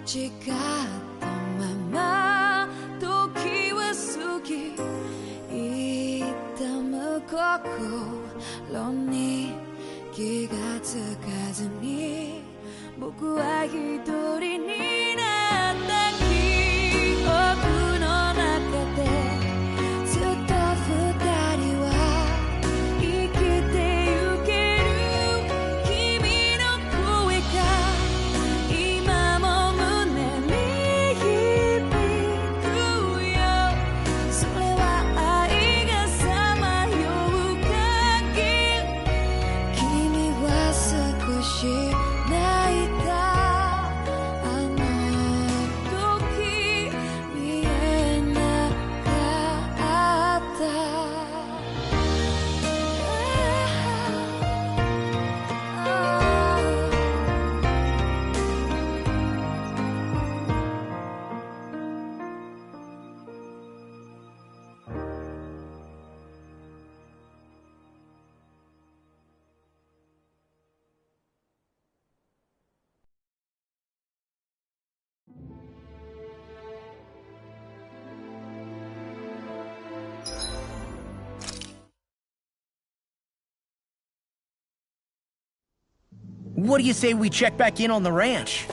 違ったまま時は過ぎ、いった向心に気がつかずに僕は一人になった記憶の中でずっと二人は生きてゆける。君の声が今も胸に響くよ。それは愛がさまよう限り、君は少し泣いた。あの時見えなかった。What do you say we check back in on the ranch?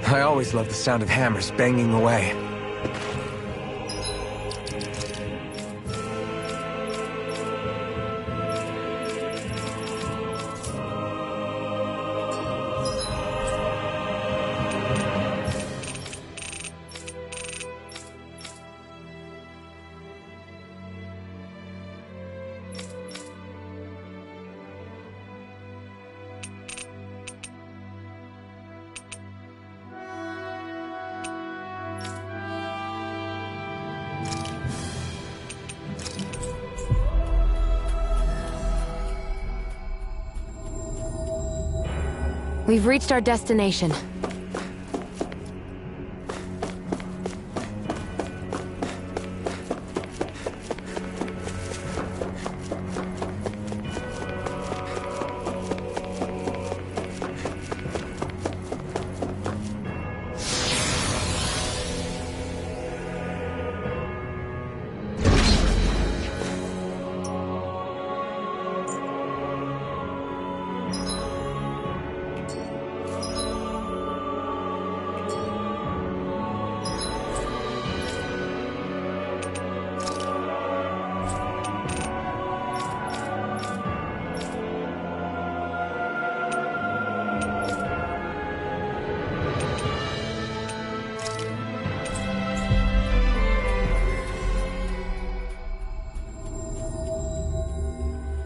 I always loved the sound of hammers banging away. We've reached our destination.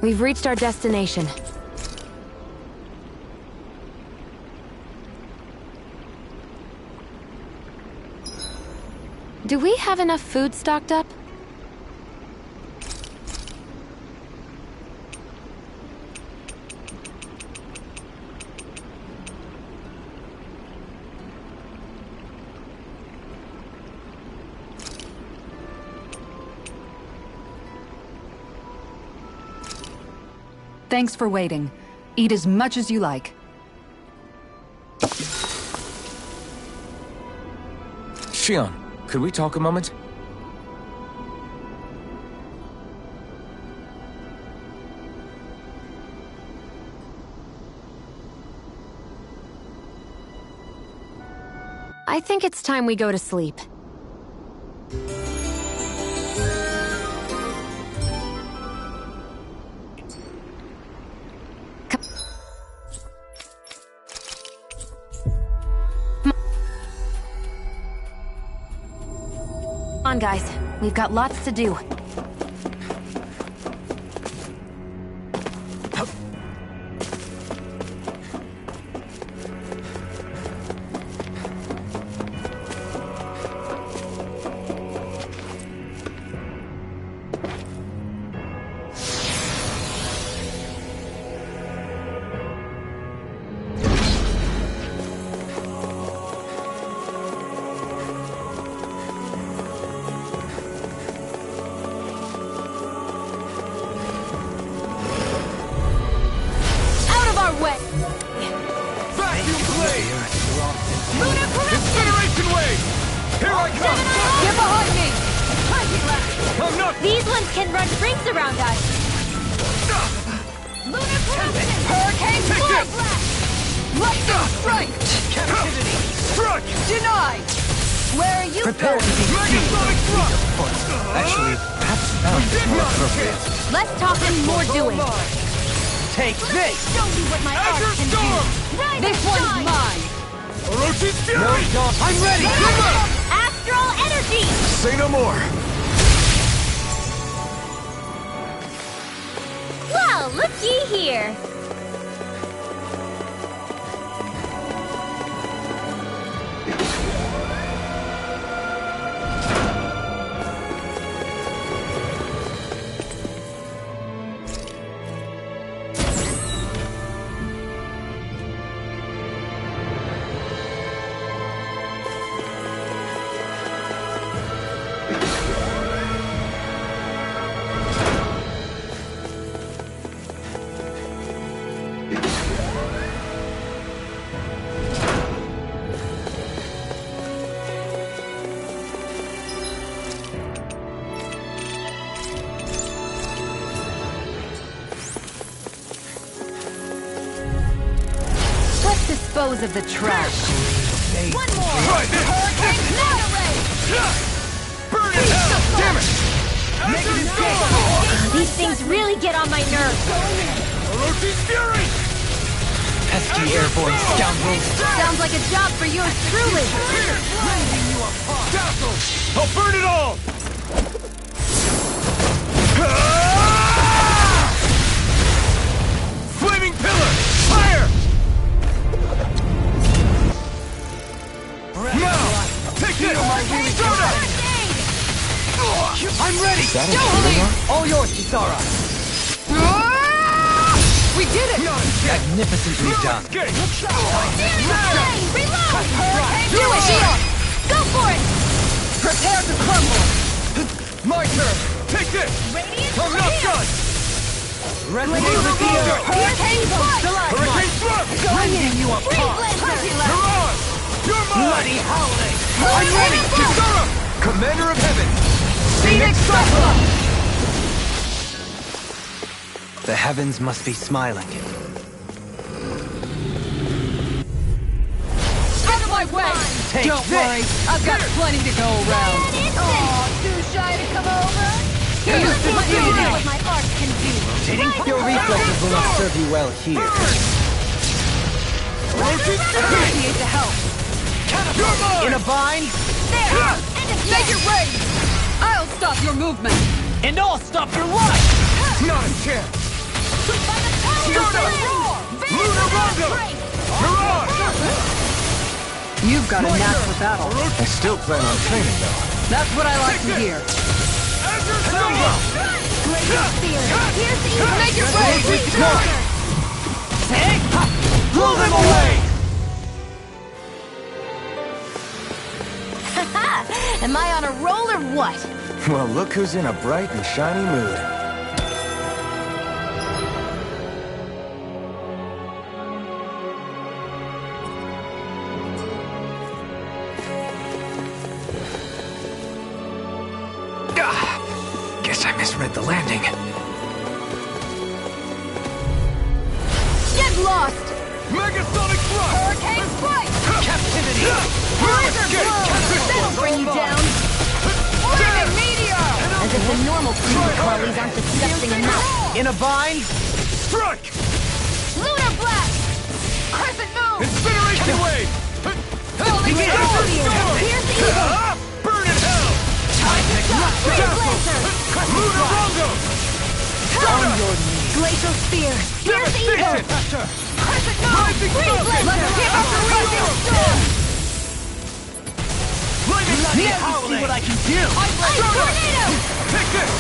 We've reached our destination. Do we have enough food stocked up? Thanks for waiting. Eat as much as you like. Shion, could we talk a moment? I think it's time we go to sleep. Come on, guys. We've got lots to do. These ones can run rings around us! Lunar corruption! Hurricane Blood Blast! Lightning strike! Captivity! Struck! Denied! Where are you Prepare to going? be Megasonic thrust! Actually, perhaps sounds more appropriate. Less talk and more doing. Take this! Show me what my art Azure can Storm! do! Rise This and one's shine! mine! Orochi's No, Fury! don't. I'm ready! Astral energy! Say no more! Well, looky here! Dispose of the trash. One more! Try this! Hurricane Cloud Array! Burn in hell! Damn it! Azure Storm! These things really get on my nerves. Orochi's Fury! Pesky airborne scoundrels! Sounds like a job for yours truly. Dazzle! I'll burn it all! Flaming Pillar! Fire! Now! Take this! Soda! I'm ready! Yo, Helene! All yours, Kisara! We did it! Magnificently done. Escape! Reload! Do it, Shield! Go for it! Prepare to crumble! My turn! Take this! I'm not done! Resonate with the earth. Hurricane Strike! Hurricane Thrust! Rending you apart. Mirage! You're mine! Bloody howling. I'm ready! Kisara! Commander of Heaven! Phoenix Cyclone! The heavens must be smiling. Out of my way! Don't worry, I've got plenty to go around. Oh, too shy to come over? Here's what my art can do. Your reflexes will not serve you well here. Appreciate the help. You're mine! In a bind, There! Make it rain! I'll stop your movement! and I'll stop your life! Not a chance! Lunar Rondo! Mirage! You've got a knack for battle. I still plan on training, though. That's what I like to hear. Azure Silva! Make it rain! Blow them away! Am I on a roll or what? Well, look who's in a bright and shiny mood. Guess I misread the landing. Get lost! Megasonic Thrust! Hurricane Strike! Captivity! Blizzard Blow! That'll bring you down! Flaming Meteor! As if the normal creature crawlies aren't disgusting enough. In a bind, Strike! Lunar Blast! Crescent Moon! Incineration Wave! Building Storm! Here's evil! Burn in hell! Freeze Laser! Lunar Rondo! Glacial Spear. Here's evil. Devastation! Crescent Moon! Rising Freeze Falcon! Laser! Give us a Rising Storm! Lightning now you see what I can do! Ice Tornado! Take this!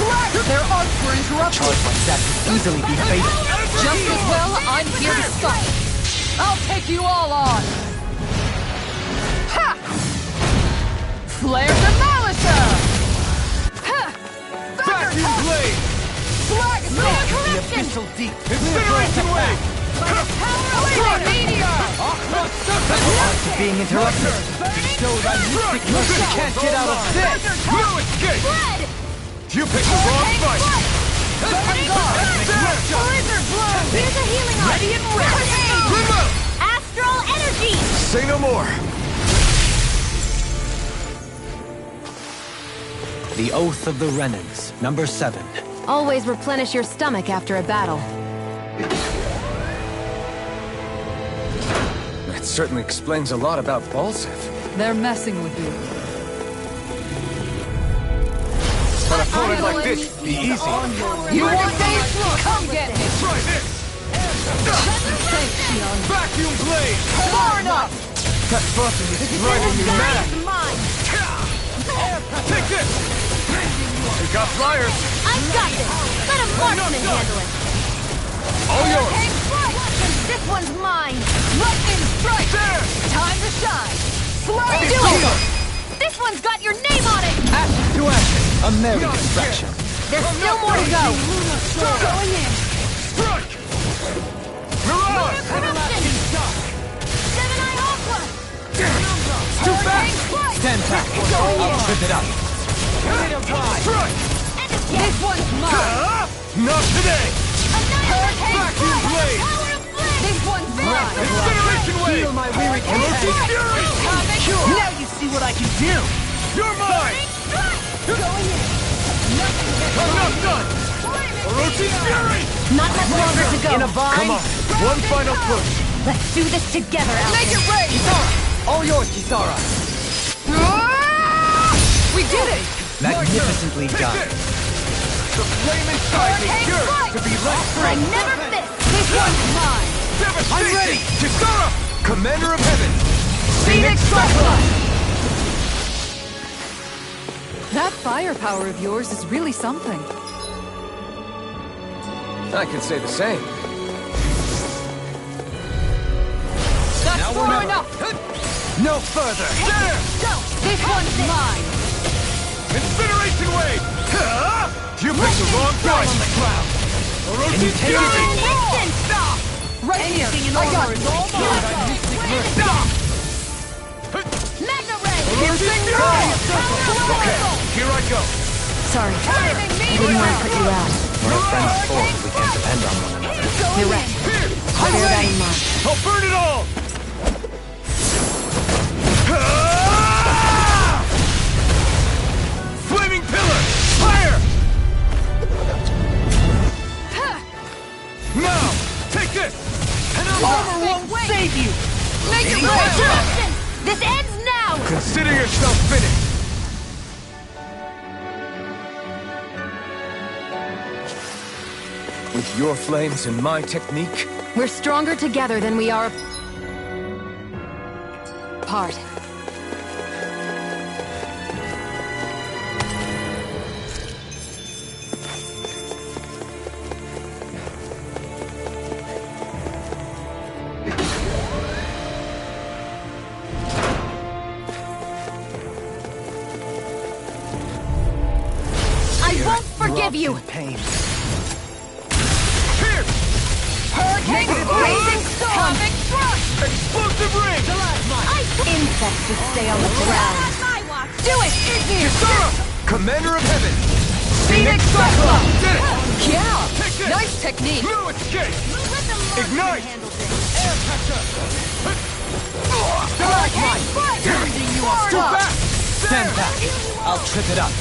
Their arts were interrupted. Charge like that could easily be fatal. Just as well, I'm here to stop it. I'll take you all on. Ha! Flare Demolisher! Ha! Vacuum Blade! Flag The Corruption! abyssal deep. Incineration Wave! Power Meteor! To being interrupted. Show that mystic mercy can't get out of this! No escape! Red! You picked the wrong fight! Blizzard Blow! Here's a healing art. Ready and ready! Remote! Astral energy. Say no more! The Oath of the Renans, number 7. Always replenish your stomach after a battle. That certainly explains a lot about Balsif. They're messing with you. An opponent like this would be easy. You want these? Come get me! Try this! Thanks, Shion. Vacuum Blade! Far enough! That buffing is driving me mad! Mine. Take this! We got flyers! I've got this. Let a marksman handle it. All yours! Hurricane Strike! This one's mine. Lightning Strike! There! Time to shine! Flame Do Duel! it. This one's got your name on it. Ashes to ashes. A merry distraction. There's still more to go. Going in! Strike! Mirage! Corruption! Gemini Aqua! Too fast! Strike! Stand back. I'll trip it up. Strike! This one's mine! Not today! Hurricane Vacuum Blade! This one's mine! Incineration Wave! Feel my weary Orochi content. Fury! Now you see what I can do! You're mine! I'm not done! Orochi Fury! Not much longer to go. In a bind, Come on, one final push! Let's do this together, Make Alvin. it rain! all yours, Kisara. We did it! Magnificently Take done. this! The flame inside me Hurricane yearns Strike! to be let I free! never miss. This one's mine! Devastation! I'm ready! Kisara! Commander of Heaven! Phoenix Cyclone! That firepower of yours is really something. I can say the same. Now or never. enough! No further! There! Go! This one's mine! Incineration wave! You picked the wrong Down fight! on the ground! Orochi Can you take it? Fury! Instant stop! Right here! I got it! Stop! Magna Ray! Piercing Fury! Okay, here I go! Sorry, I didn't want to put you out. We're a friend's sport. We can't depend on one another. You're right. Here! Bear that in mind. I'll burn it all! Flaming pillar! Fire! Now! Take this! Armor won't save you! Make it Interruption! This ends now! Consider yourself finished! With your flames and my technique, We're stronger together than we are apart. I won't forgive you! Pain. here! Hurricane Blazing Storm! Explosive ring! Insects just stay on the ground. Do it! Kisara! Commander of Heaven! Phoenix Cyclone! Did it! Yeah! Take this! Nice technique! Blue escape! Ignite! Air pressure! Hurricane Everything you are! Stop! Back! Stand back! I'll trip it up.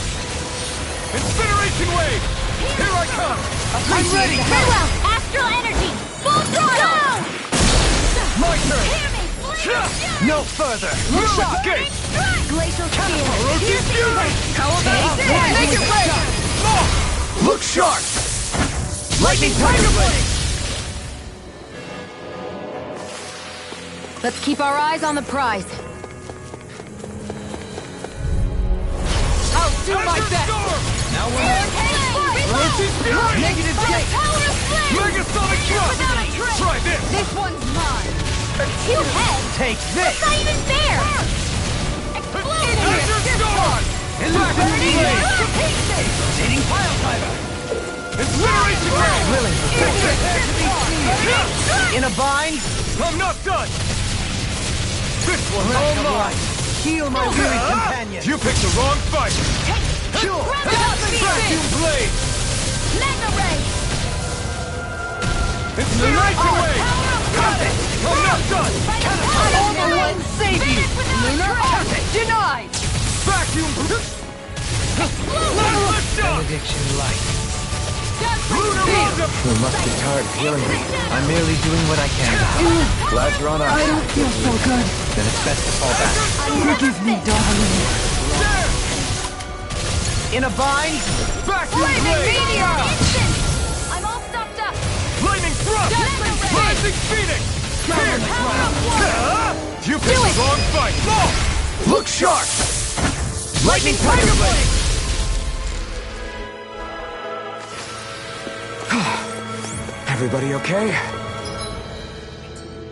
Incineration wave! Here I come! I'm ready! Very well! Astral energy! Full throttle! My turn! No further! Blue escape! Glacial spear! Orochi Fury! Make it rain! Look sharp! Lightning Tiger Blade! Let's keep our eyes on the prize. I'll do my best! Now we're on. Orochi Fury! Negative gate! Megasonic thrust! Try this! This one's mine! Two heads? Take this! Not even fair! Azure Storm! Illuminating blade! Rotating pile driver! Incineration ray! Willing to In a bind? I'm not done! This one's Breath all of mine! life. Heal my weary companion! You picked the wrong fight! Vacuum blade! Magna Ray! Incineration wave! Cut it! I'm not done! Armor won't save you! Lunar denied! Vacuum Level shot! Benediction light. Lunar roundup! You must be tired of healing me. I'm merely doing what I can. Glad you're on our side. I don't feel so good. Then it's best to fall back. Forgive me, darling. There! In a bind? Vacuum Flaming blade! meteor! I'm all stopped up! Lightning thrust! Rising Phoenix! Here! You picked the wrong fight! Look sharp! Lightning Tiger Blade! Everybody okay?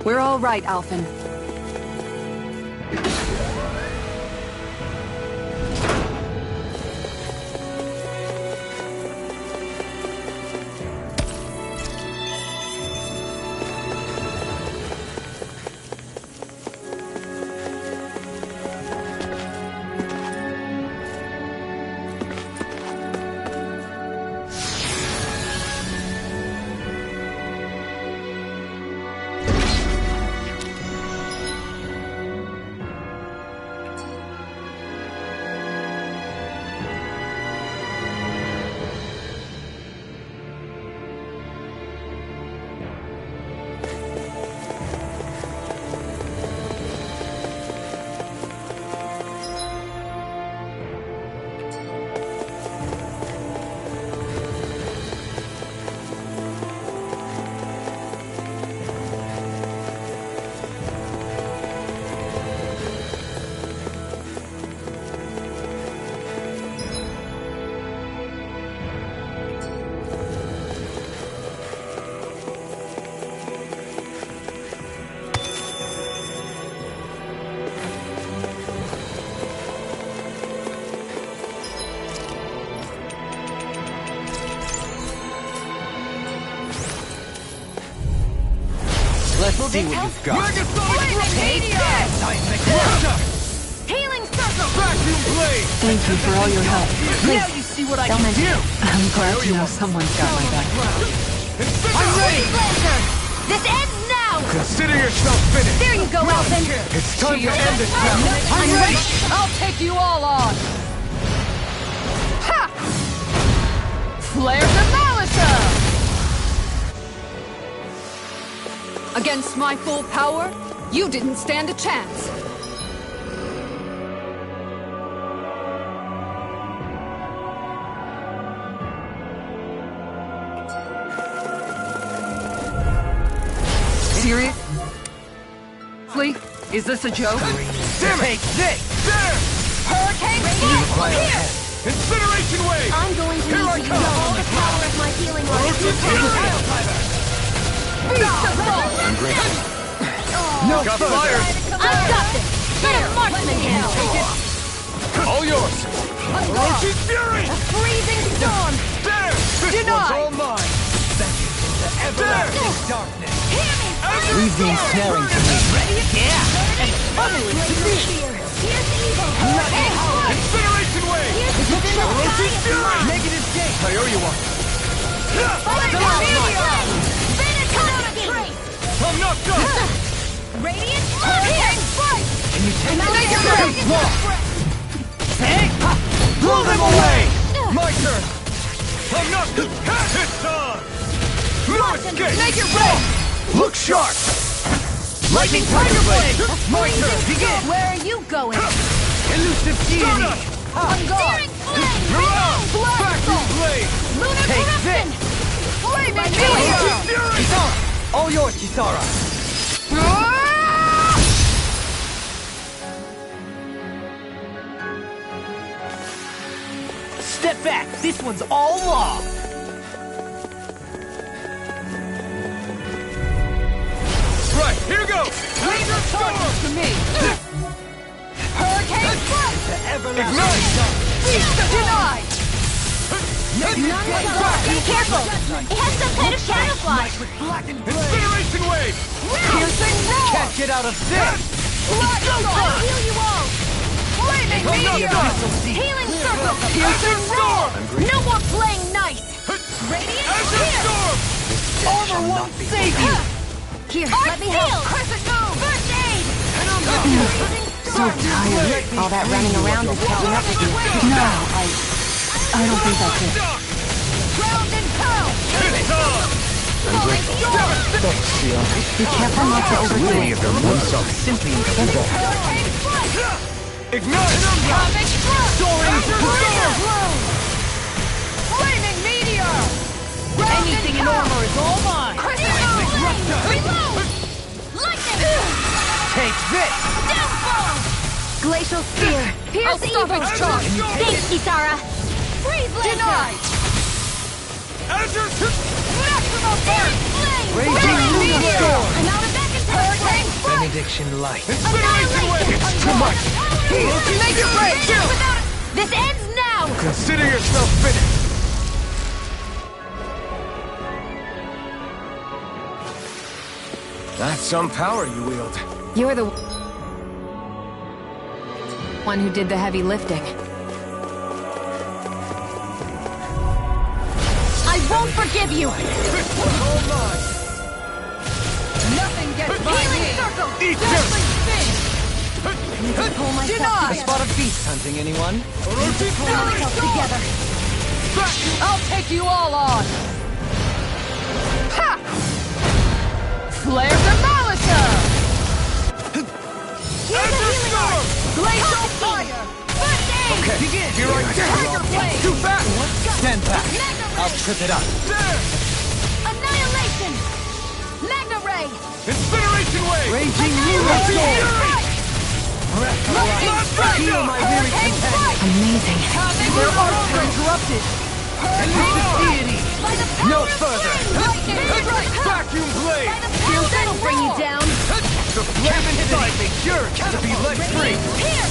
We're all right, Alphen. Will see this what help? you've got. Flaming meteor! Healing circle! Vacuum blade! Thank you for all your help. Now you see what I Don't can mention do! it. I'm glad to know someone's got my back. I'm ready! Blazer! This ends now! Consider yourself finished! There you go, Elfin! It's time to end this battle! I'm ready! I'll take you all on! Ha! Flare Demolition! Against my full power, you didn't stand a chance. Serious? Fleet, is this a joke? Damn it! Take this! There! Hurricane Strike! Here! Incineration wave! I'm going to Here I need to come. use all the power of my healing light. No Got further! fire! I've got this! Get a marksman here! All yours! Orochi's fury! A freezing storm! There! This one's all mine! The everlasting darkness! Hear me! Leave the ensnaring to me. Ready? Yeah! And funnel it to me! Here's evil! Hurricane Strike! Incineration wave! Here's the Orochi's fury! Negative gate! I owe you one! Fire meteor! Finish Constantine! I'm not done! Radiant Hurricane Strike! Can you take Make it? it right! Hey! Ha! Blow them away! My turn! I'm not done! It's on! No escape! Make it right! Look sharp! Lightning Tiger Blade! My turn! Begin! Where are you going? Elusive deity! On guard! You're out! Vacuum blade! Lunar Take corruption! Flaming Orochi's meteor! fury! Kisara! All yours, Kisara! Step back! This one's all law! Right, here goes! Laser charges to me! Hurricane Strike! The everlasting Ignite! darkness! Denied! Be careful! It has some kind of camouflage! With blackened blade! Incineration wave! Piercing roar! Can't get out of this! I'll heal you all! Flaming I'm not meteor! done. Healing circle! Piercing storm! No more playing nice! Radiant Azure here! storm! Armor won't save you! Here, let me help! Crescent move! First aid! So tired. All that running around is catching up with you. No, I don't think that's it. Ground and pound! It's on! Falling storm! Be careful not to overdo it. oneself simply incredible. Hurricane strike! Ignite! Cosmic thrust! Soaring Fire! Flaming meteor! Anything in armor is all mine! Reload! Lightning! Take this! Downfall! Glacial spear! Pierce evil! charge! Thanks, Kisara! Freeze laser! Denied! Azure! Maximal burst! Flame! Raging Flaming lunar meteor! storm! I'm out of Hurricane strike! Benediction light. Incineration wave! It's too much! Make it break! This ends now! Consider yourself finished! That's some power you wield. You're the one who did the heavy lifting. I won't forgive you! All mine! Nothing gets by me! Circle! Eat Dazzling this! spin! Need to pull myself A together. spot of beast hunting, anyone? Orochi Pull myself together. I'll take you all on! Ha! Flare Demolisher! Azure storm! Glacial fire! First aid! Okay, Begin! here I Tiger blade! Too fast! Stand back! Magna I'll ray! trip it up. There! Annihilation! Magna ray! Incineration wave! Raging lunar storm! Lightning strike! Heal my weary Hurricane companion. strike! Amazing. Their arts are interrupted! Elusive deity! By the No power of further. flame! Lightning strike! Vacuum blade! By the power that'll bring you down! The flaming sight! Yours to be let free! Here!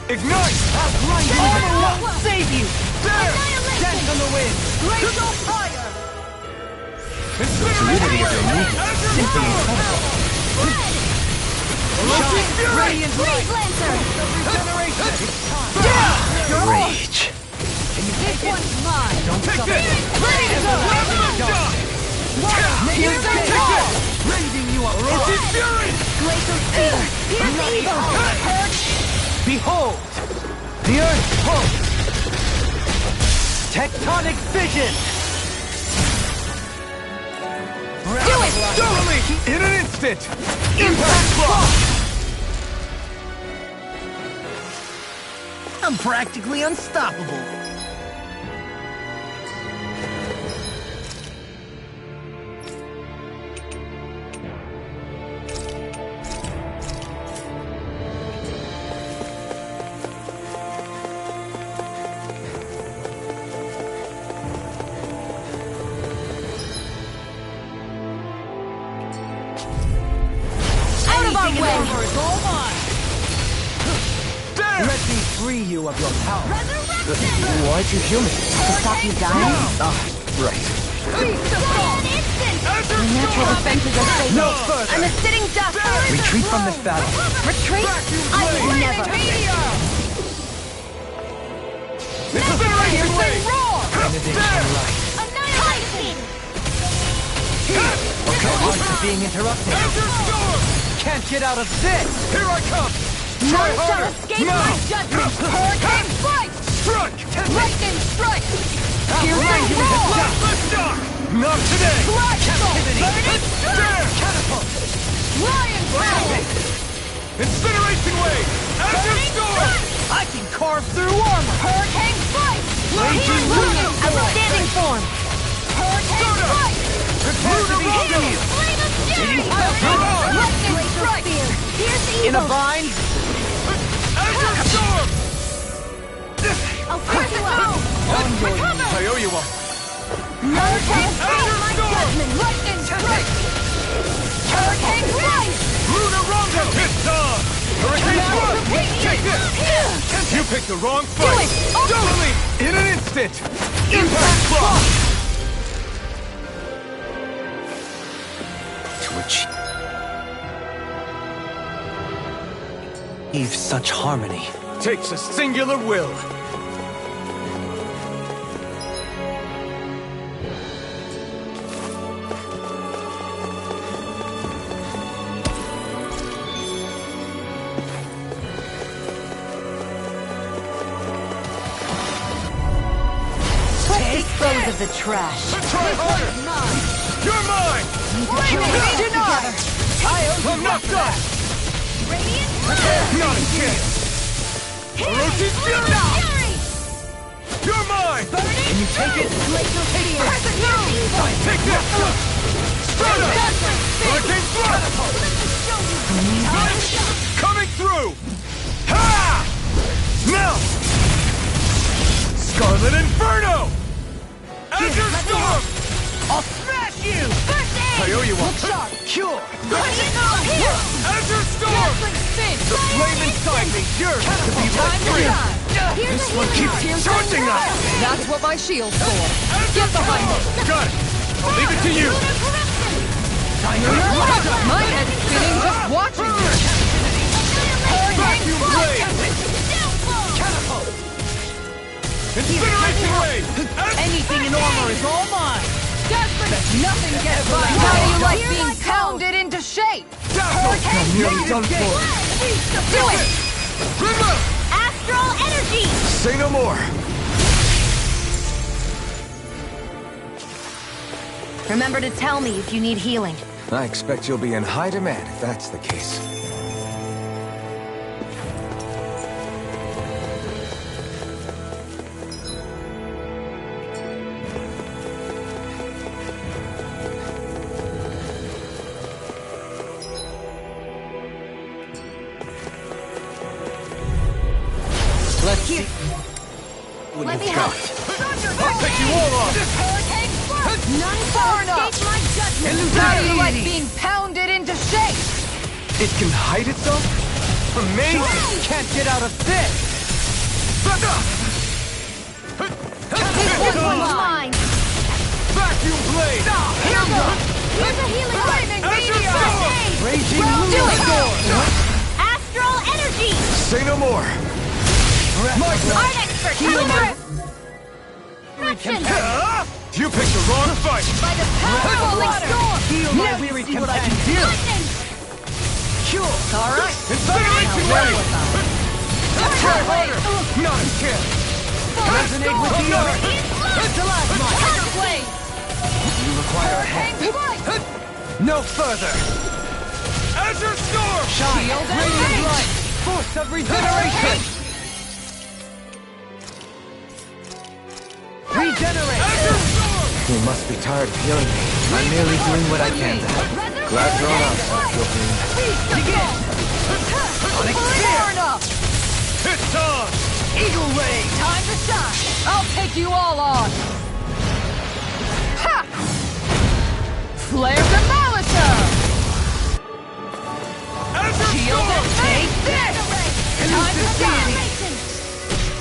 Ignite! Armor won't save you! There! Dance on the wind! Glacial fire! fluidity of your movement is simply incredible. Radiant Freeze Lancer! Rage. This one's mine! Don't Take stop this! it. Ready to go! Raising you up. Orochi Fury! Glacial Spear! Here's evil! Behold! The Earth pulse! Tectonic vision! Do it! Totally! In an instant! Impact block! I'm practically unstoppable. Out of our way! There! Let me free you of your power. Resurrection! Why'd you heal me? To stop you dying? Right. An instant! Azure My natural Storm! defenses are shaken. No further. I'm a sitting duck! Retreat from this battle. Retreat? I would never! Incineration Wave! Benediction light. Annihilation! Hearts are being interrupted. Azure Storm! Can't get out of this. Here I come! None Try shall harder! escape Now! my judgment! Hurricane Strike! Strike! Lightning Strike! Here's my roar! Let's shock! Not today! Blood Captivity. Burning Strike! There! Catapult. Lion Power! Incineration Wave! Azure Storm! I can carve through armor. Hurricane Strike! Raging Lunar Lunar Outstanding form! Hurricane Soda! Strike! Prepare to be healed. Flame of Fury! Lightning Strike! Here's the In a evil! bind. Azure Storm! I'll crush you out! I owe you one. Hurricane Strike! Azure My Storm! judgment! Lightning Strike! Hurricane Strike! Lunar Rondo! It's on! Hurricane Strike! Take this! You picked the wrong fight! it! Totally! In an instant! Impact block! To achieve such harmony. Takes a singular will. Let's dispose of the trash. Try harder! You're mine! Denied! I'm knocked off! Radiant Not a chance! Orochi Fury! You're mine! Can you take it? Glacial Spear! Take this! Soda! Hurricane Strike! Coming through! Ha! Now! Scarlet Inferno! Azure Storm! I'll smash you! I owe you one. Cure! Azure Storm! The flame inside me yearns to be let free! This one keeps charging us! That's what my shield's for. Get behind me! Got it! I'll leave it to you! My head's spinning just watching you. Vacuum Blade! Incineration Wave! Anything in armor is all mine! Nothing gets by. How do you like being pounded into shape? I'm nearly done for. Do it! Rimmer! Astral Energy! Say no more! Remember to tell me if you need healing. I expect you'll be in high demand if that's the case. Let's see what Let me you've help. got. I'll take you all on! Hurricane Strike! None Far shall enough. escape my judgment! How do you like being pounded into shape? It can hide itself? Amazing! Can't get out of this! This one's mine! Back Vacuum blade! Here goes! Here's a healing lightning meteor! Raging Do it! Lunar. Astral energy! Say no more! Art expert! You picked the wrong fight! By the power of water! Heal my weary companion. Lightning! Sure. All right. Incineration wave! Try harder! Not a chance! Resonate with the earth. Tiger blade! You require a hand. Strike! No further. Azure Storm! Shine. Shield and Radiant rage. light. Force of regeneration. Regenerate. Azure Storm! You must be tired of healing me. I'm merely doing what I can to help. Glad you're on our side, Gilbert. Begin. Onyx Spear. Far enough! It's on! Eagle Ray. Time to shine! I'll take you all on! Ha! Flare the Malisa! Azure Shield Storm! and take this! Time to shine!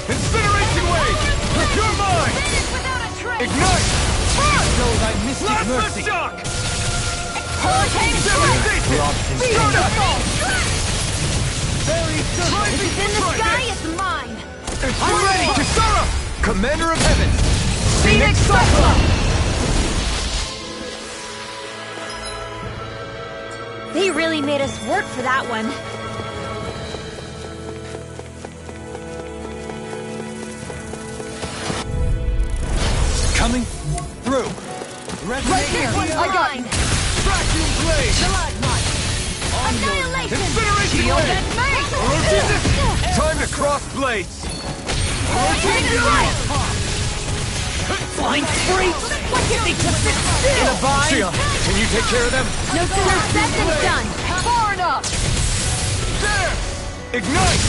Incineration wave! You're mine! Ignite! Show thy mystic Plasma mercy. shock! Hurricane strike! Devastation! Beautiful! Very good. If it's in the sky, it's mine! I'm ready! Kisara! Commander of Heaven! Phoenix Cyclone! They really made us work for that one. Coming through. Right here! I got you! Vacuum blade! Annihilation! Incineration Shield wave! and mace! Time to cross blades! Flying free. They just sit still. In a vine. Shia, can you take care of them? No sooner said than done! Far enough! There! Ignite!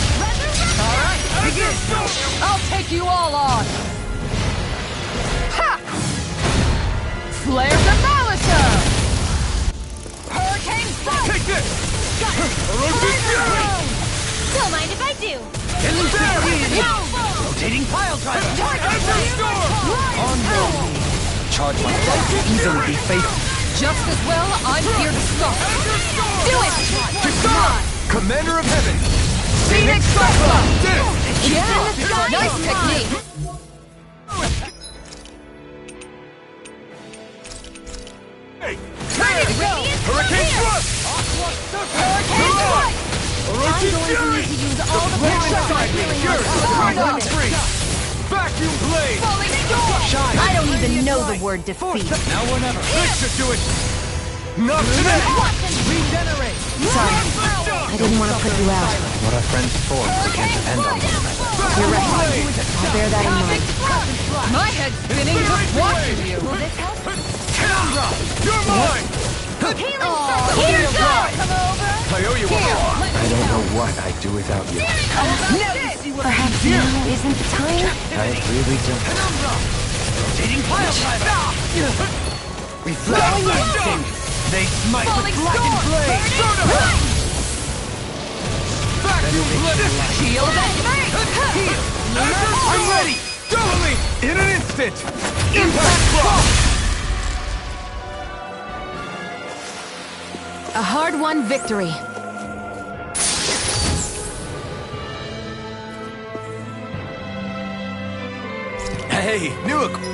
Alright, Begin! I'll take you all on! Ha! Flare the Malisa! Hurricane strike! Take this! Erosion fury! Don't mind if I do! Elusive Deity. Rotating pile driver. Azure Storm! Charge myself to easily be faithful. Just as well, I'm here to stop. Do it! Kisara! Commander of Heaven! Phoenix Cyclone! Did it! Yeah! Nice technique! Hey! Ready to go! Hurricane thrust! Hurricane strike! Erosion fury! To use all the power of my healing Fury! Hard up! Free! Vacuum blade! Falling storm! I don't even know the word defeat. Now or never. This should do it! Not today! Regenerate. I didn't want to put you out. What are friends for if we can't depend on one another? You're right. I'll bear that in mind. My head's spinning just watching you! Will this help? You're mine! Here's that! Come over! I owe you one. I don't know what I'd do without you. Perhaps now isn't the time? I really don't. Rotating pile driver. Reflecting instinct. They smite Falling with blackened storm! blade. Burning Vacuum blade! Shield and mace! I'm ready! Totally! In an instant! Impact block! A hard-won victory. Hey, new equipment!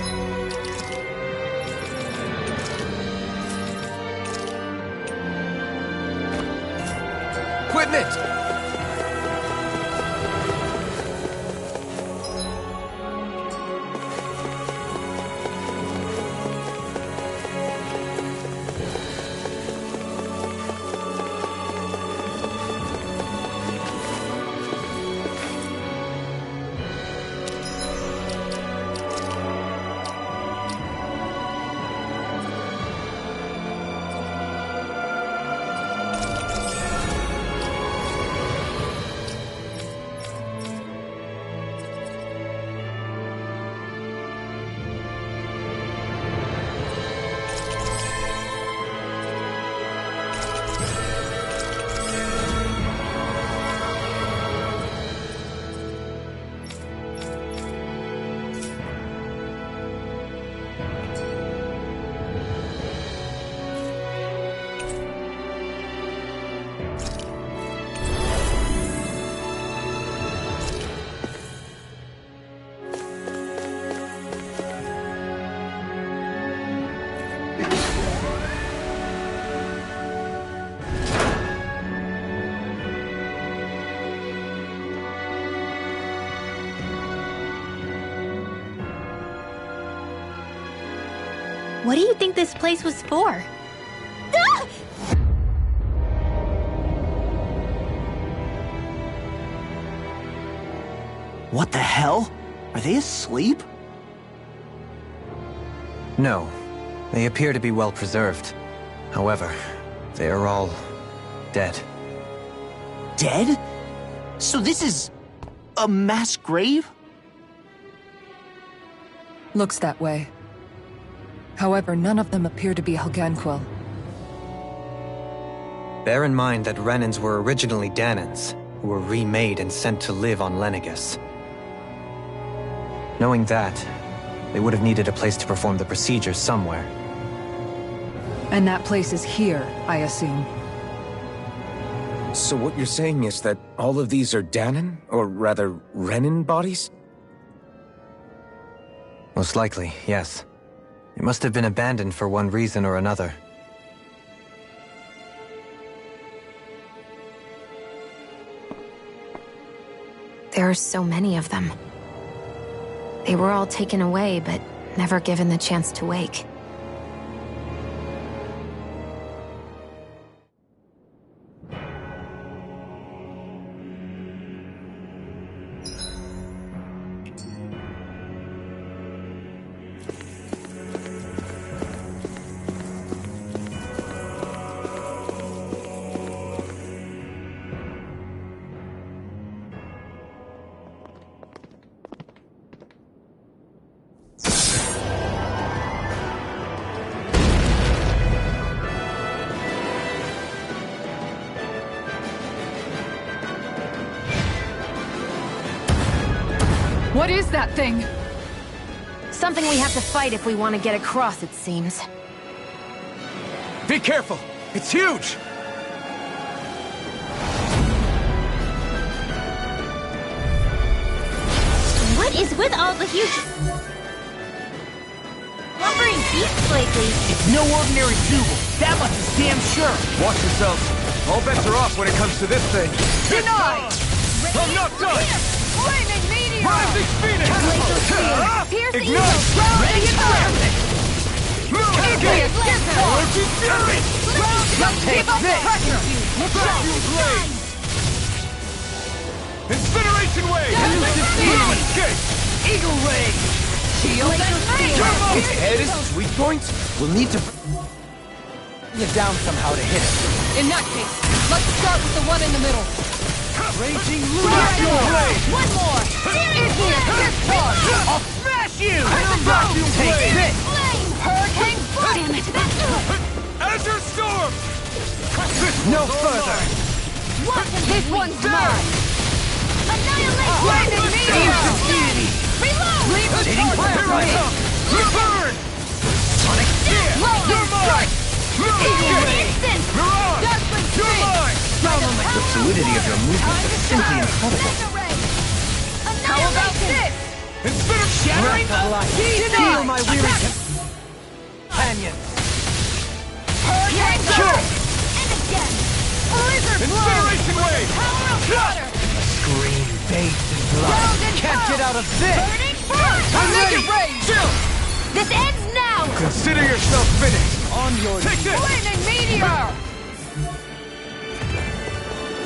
What do you think this place was for? Ah! What the hell? Are they asleep? No. They appear to be well preserved. However, they are all dead. Dead? So this is a mass grave? Looks that way. However, none of them appear to be Helganquil. Bear in mind that Renans were originally Danans, who were remade and sent to live on Lenegus. Knowing that, they would have needed a place to perform the procedures somewhere. And that place is here, I assume. So what you're saying is that all of these are Danan, or rather, Renan bodies? Most likely, yes. It must have been abandoned for one reason or another. There are so many of them. They were all taken away, but never given the chance to wake. What is that thing? Something we have to fight if we want to get across, it seems. Be careful! It's huge! What is with all the huge... lumbering beasts lately? It's no ordinary jewel. That much is damn sure. Watch yourselves. All bets are off when it comes to this thing. Denied! I'm not done! Flaming meteor! Rising Phoenix! Pierce the Ignite! eagle! Round and pound! Igniate! Energy Fury! Keep up the pressure! Vacuum Blade! Incineration Wave! Elusive Escape! Eagle Ray! Shield and flame! Its head is weak points? We'll need to bring it down somehow to hit it. In that case, let's start with the one in the middle. Raging Vacuum Blade! One more! Igneous discharge! I'll smash you! Vacuum Take Blade! this! Flame! Hurricane Foot! Damn it! Azure Storm! No further! This one's mine! Annihilation! Flaming meteor! Deity! Reload! Rotating Here I come! Burn! Sonic You're mine! Eagle Ray! Instant! Mirage! Dazzling You're Spin! mine! The fluidity of your movements is simply incredible. How about this? Instead of shattering, Breath of life! Heal my weary companions! Hurricane Kill! And again! Blizzard Blow! Incineration Wave! Power of water! Scream bathed in blood! Round and Can't pound! get out of this! Burning Frost! I'm ready! Naked Rage! Chill! This ends now! Consider yourself finished! On your Take this! Flaming meteor!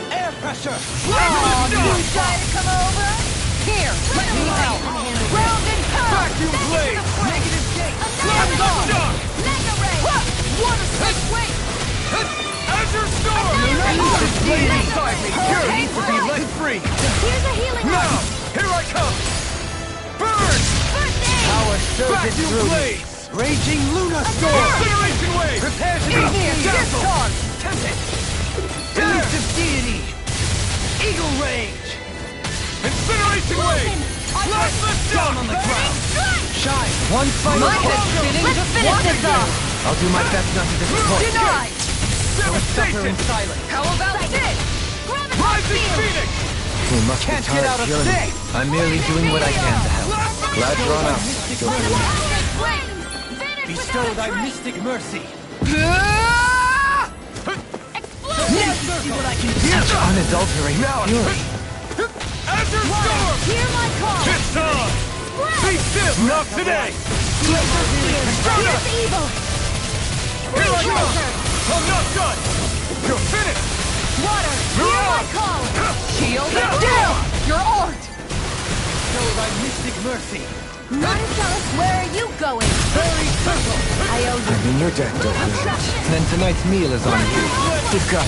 air pressure! Oh, you try to come over? Here, let me help! Round and pound! Vacuum Blade! Negative gate! Shock! Mega Ray! Water Switch Wait! Azure Storm! Annihilation! Blade Mega inside me! Ray! Fury Hurricane to be Blade! let free! Here's a healing Now! line! Here I come! Burn! First aid! Power surges Vacuum through me! Blade! Raging Luna Storm! Incineration Wave! Prepare to be Igneous discharge! tempted! Elusive Deity! Eagle Rage! Incineration Wave! Plasma Down on Shock! the ground! Shine! One final My head's spinning! Let's finish this off! I'll do my best not to disappoint. Denied! Suffer Devastation! in silence! How about this? Rising Phoenix! We must be Can't get tired out of killing me. this! I'm merely doing what I can to help. Glad you're on out. Go for it. Bestow thy mystic mercy! Now See what I can do! Such unadulterated fury. Azure Storm! hear my call! It's on! Be still! Not today! Here's evil! Here I go! I'm not done! You're finished! Water, hear my call! Shield it down! Your art! Show thy mystic mercy. Nonetheless, where are you going? Fairy circle. I owe you. In your debt, don't Then tonight's meal is on you. You've got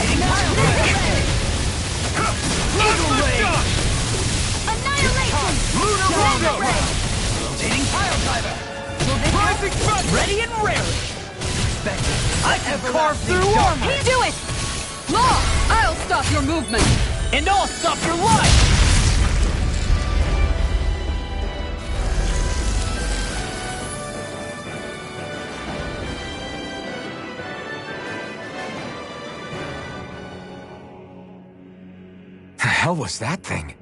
Annihilation! Lunar Rondo! rotating pile driver. Rising front! Ready and raring. I can carve through armor. Do it! Law! I'll stop your movement! And I'll stop your life. The hell was that thing?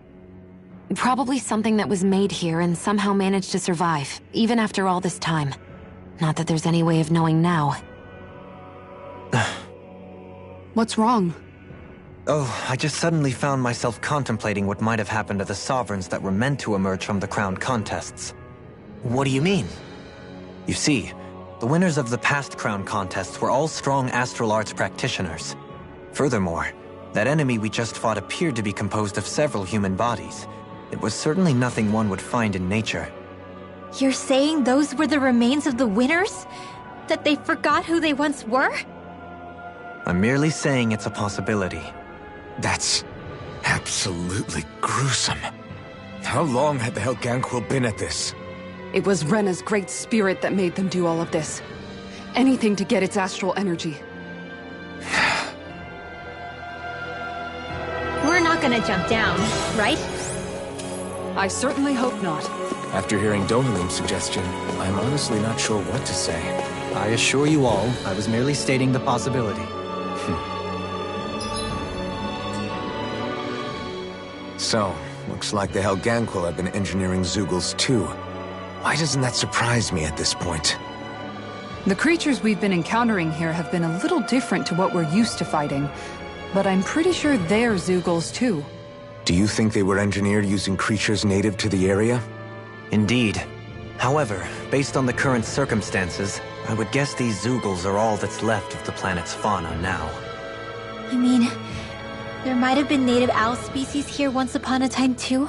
Probably something that was made here and somehow managed to survive, even after all this time. Not that there's any way of knowing now. What's wrong? Oh, I just suddenly found myself contemplating what might have happened to the sovereigns that were meant to emerge from the crown contests. What do you mean? You see, the winners of the past crown contests were all strong astral arts practitioners. Furthermore, that enemy we just fought appeared to be composed of several human bodies. It was certainly nothing one would find in nature. You're saying those were the remains of the winners? That they forgot who they once were? I'm merely saying it's a possibility. That's absolutely gruesome. How long had the Helganquil been at this? It was Rena's great spirit that made them do all of this. Anything to get its astral energy. We're not gonna jump down, right? I certainly hope not. After hearing Dohalim's suggestion, I'm honestly not sure what to say. I assure you all, I was merely stating the possibility. So, looks like the Helganquil have been engineering Zeugles too. Why doesn't that surprise me at this point? The creatures we've been encountering here have been a little different to what we're used to fighting, but I'm pretty sure they're Zeugles too. Do you think they were engineered using creatures native to the area? Indeed. However, based on the current circumstances, I would guess these Zeugles are all that's left of the planet's fauna now. You mean, there might have been native owl species here once upon a time too?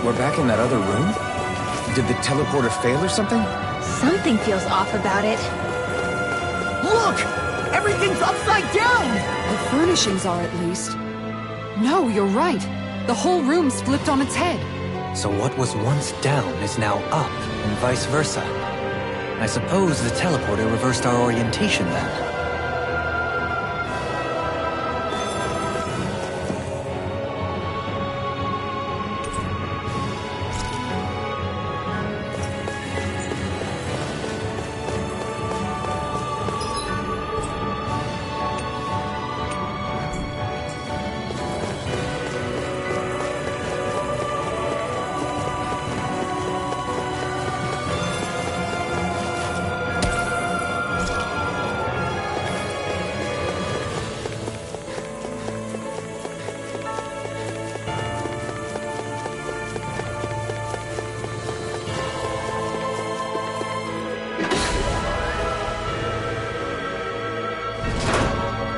We're back in that other room? Did the teleporter fail or something? Something feels off about it. Look! Everything's upside down! The furnishings are, at least. No, you're right. The whole room's flipped on its head. So what was once down is now up, and vice versa. I suppose the teleporter reversed our orientation then.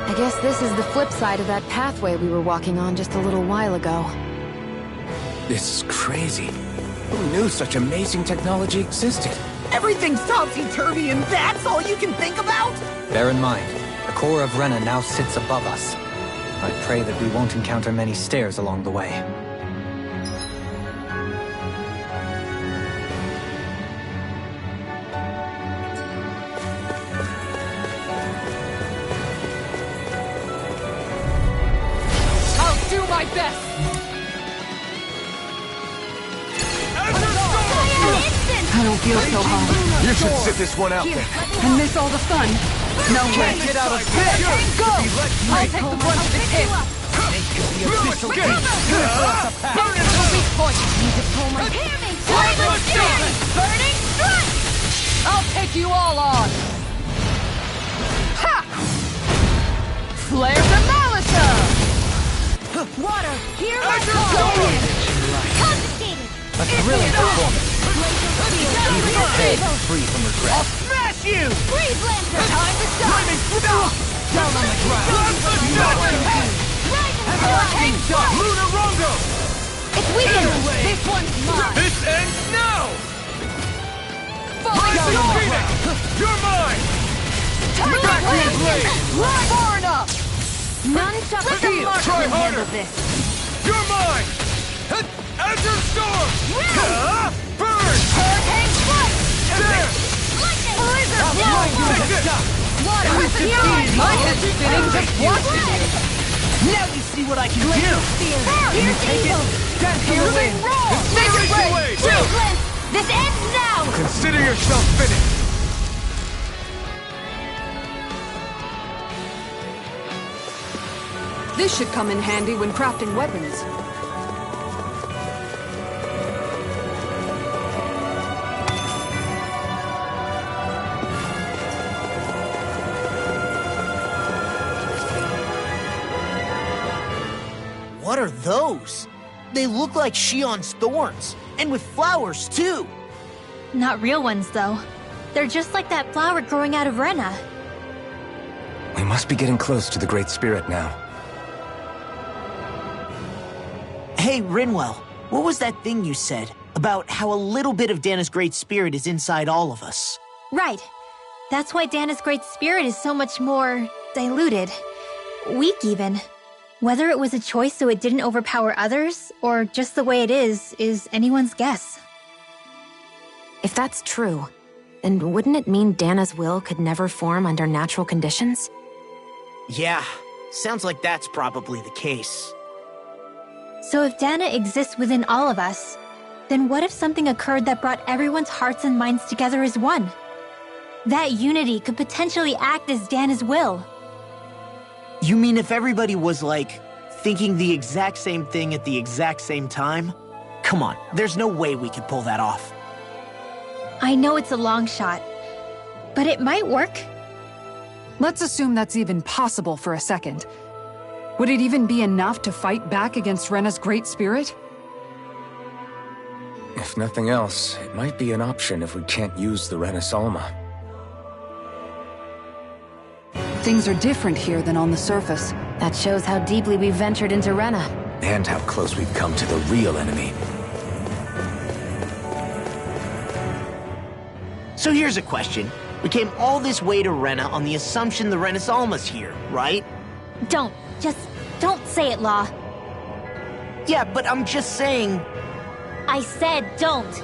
I guess this is the flip side of that pathway we were walking on just a little while ago. This is crazy. Who knew such amazing technology existed? Everything's topsy-turvy and that's all you can think about? Bear in mind, the core of Rena now sits above us. I pray that we won't encounter many stairs along the way. Do my best! I don't feel so hot. You should sit this one out then. And miss all the fun. No way. Get out of bed! Go! I'll take the brunt of the hit. Weak point. Need to pull my... Burning strike! I'll take you all on. Ha! Flare the Malisa! Water, here I A thrilling performance. Even your head is free from regret. I'll smash you! Freeze Lancer! Time to stop! Down on the ground! Luna Rongo! It's weakened! This one's mine! This ends now! Falling Rising storm! Phoenix! You're mine! Vacuum blade! Far enough! Nunchuck Try the mark can harder. handle this. You're mine! Azure Storm! Burn! Hurricane Strike! There! Lightning! Blizzard! Take this! Water! My head's spinning just watching you! Now you see what I can do! Here's evil! Here's it wrong! Make it right! Freeze Lance! This ends now! Consider yourself finished! This should come in handy when crafting weapons. What are those? They look like Shion's thorns, and with flowers too. Not real ones, though. They're just like that flower growing out of Rena. We must be getting close to the Great Spirit now. Hey, Rinwell, what was that thing you said about how a little bit of Dana's Great Spirit is inside all of us? Right. That's why Dana's Great Spirit is so much more diluted. Weak, even. Whether it was a choice so it didn't overpower others, or just the way it is anyone's guess. If that's true, then wouldn't it mean Dana's will could never form under natural conditions? Yeah, sounds like that's probably the case. So if Dana exists within all of us, then what if something occurred that brought everyone's hearts and minds together as one? That unity could potentially act as Dana's will. You mean if everybody was, like, thinking the exact same thing at the exact same time? Come on, there's no way we could pull that off. I know it's a long shot, but it might work. Let's assume that's even possible for a second. Would it even be enough to fight back against Rena's Great Spirit? If nothing else, it might be an option if we can't use the Renasolma. Things are different here than on the surface. That shows how deeply we've ventured into Rena. And how close we've come to the real enemy. So here's a question. We came all this way to Rena on the assumption the Renus Alma's here, right? Just don't say it, Law. Yeah, but I'm just saying... I said don't.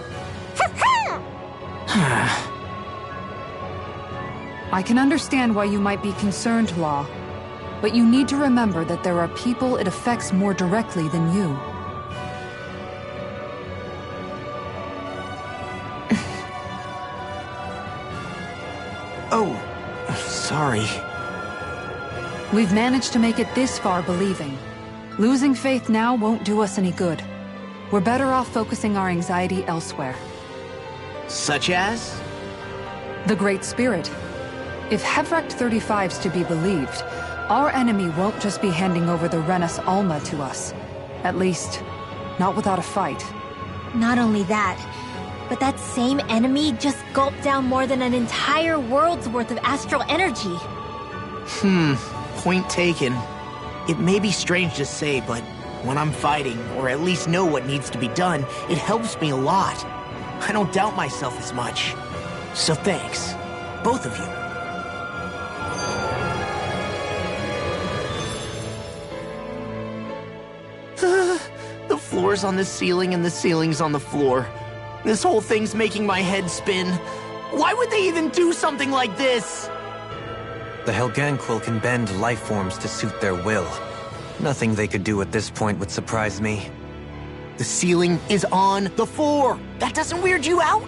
I can understand why you might be concerned, Law. But you need to remember that there are people it affects more directly than you. Oh, sorry. We've managed to make it this far believing. Losing faith now won't do us any good. We're better off focusing our anxiety elsewhere. Such as? The Great Spirit. If Hevrecht 35's to be believed, our enemy won't just be handing over the Renus Alma to us. At least, not without a fight. Not only that, but that same enemy just gulped down more than an entire world's worth of astral energy. Point taken. It may be strange to say, but when I'm fighting, or at least know what needs to be done, it helps me a lot. I don't doubt myself as much. So thanks, both of you. The floor's on the ceiling and the ceiling's on the floor. This whole thing's making my head spin. Why would they even do something like this? The Helganquil can bend life forms to suit their will. Nothing they could do at this point would surprise me. The ceiling is on the floor. That doesn't weird you out?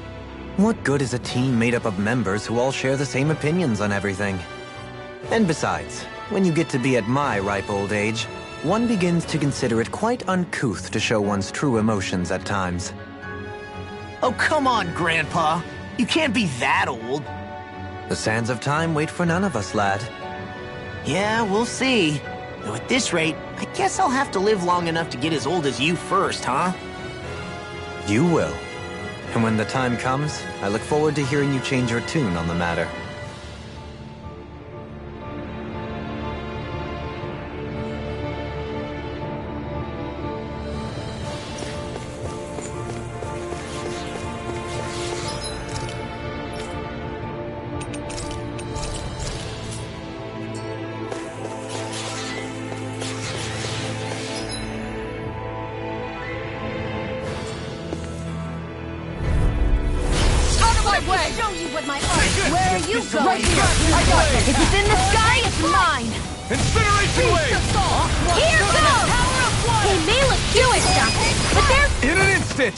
What good is a team made up of members who all share the same opinions on everything? And besides, when you get to be at my ripe old age, one begins to consider it quite uncouth to show one's true emotions at times. Oh, come on, Grandpa. You can't be that old. The sands of time wait for none of us, lad. Yeah, we'll see. Though at this rate, I guess I'll have to live long enough to get as old as you first, huh? You will. And when the time comes, I look forward to hearing you change your tune on the matter. Where are you going? Right here! I got it! If it's in the sky, it's mine! Incineration wave! Here goes! They may look cute stuff, but they're... In an instant!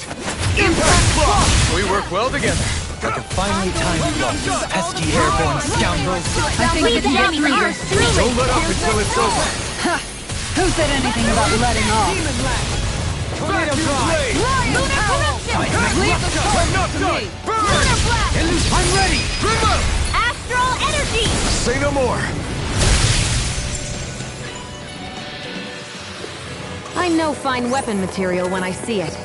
Impact block! We work well together. Like a finely timed block, these pesky airborne scoundrels. I think we can get through this. Don't let up until it's over. Who said anything about letting off? Tornado drive! Lunar corruption! Leave the I'm not done! Burn! I'm ready! Remote! Astral energy! Say no more! I know fine weapon material when I see it.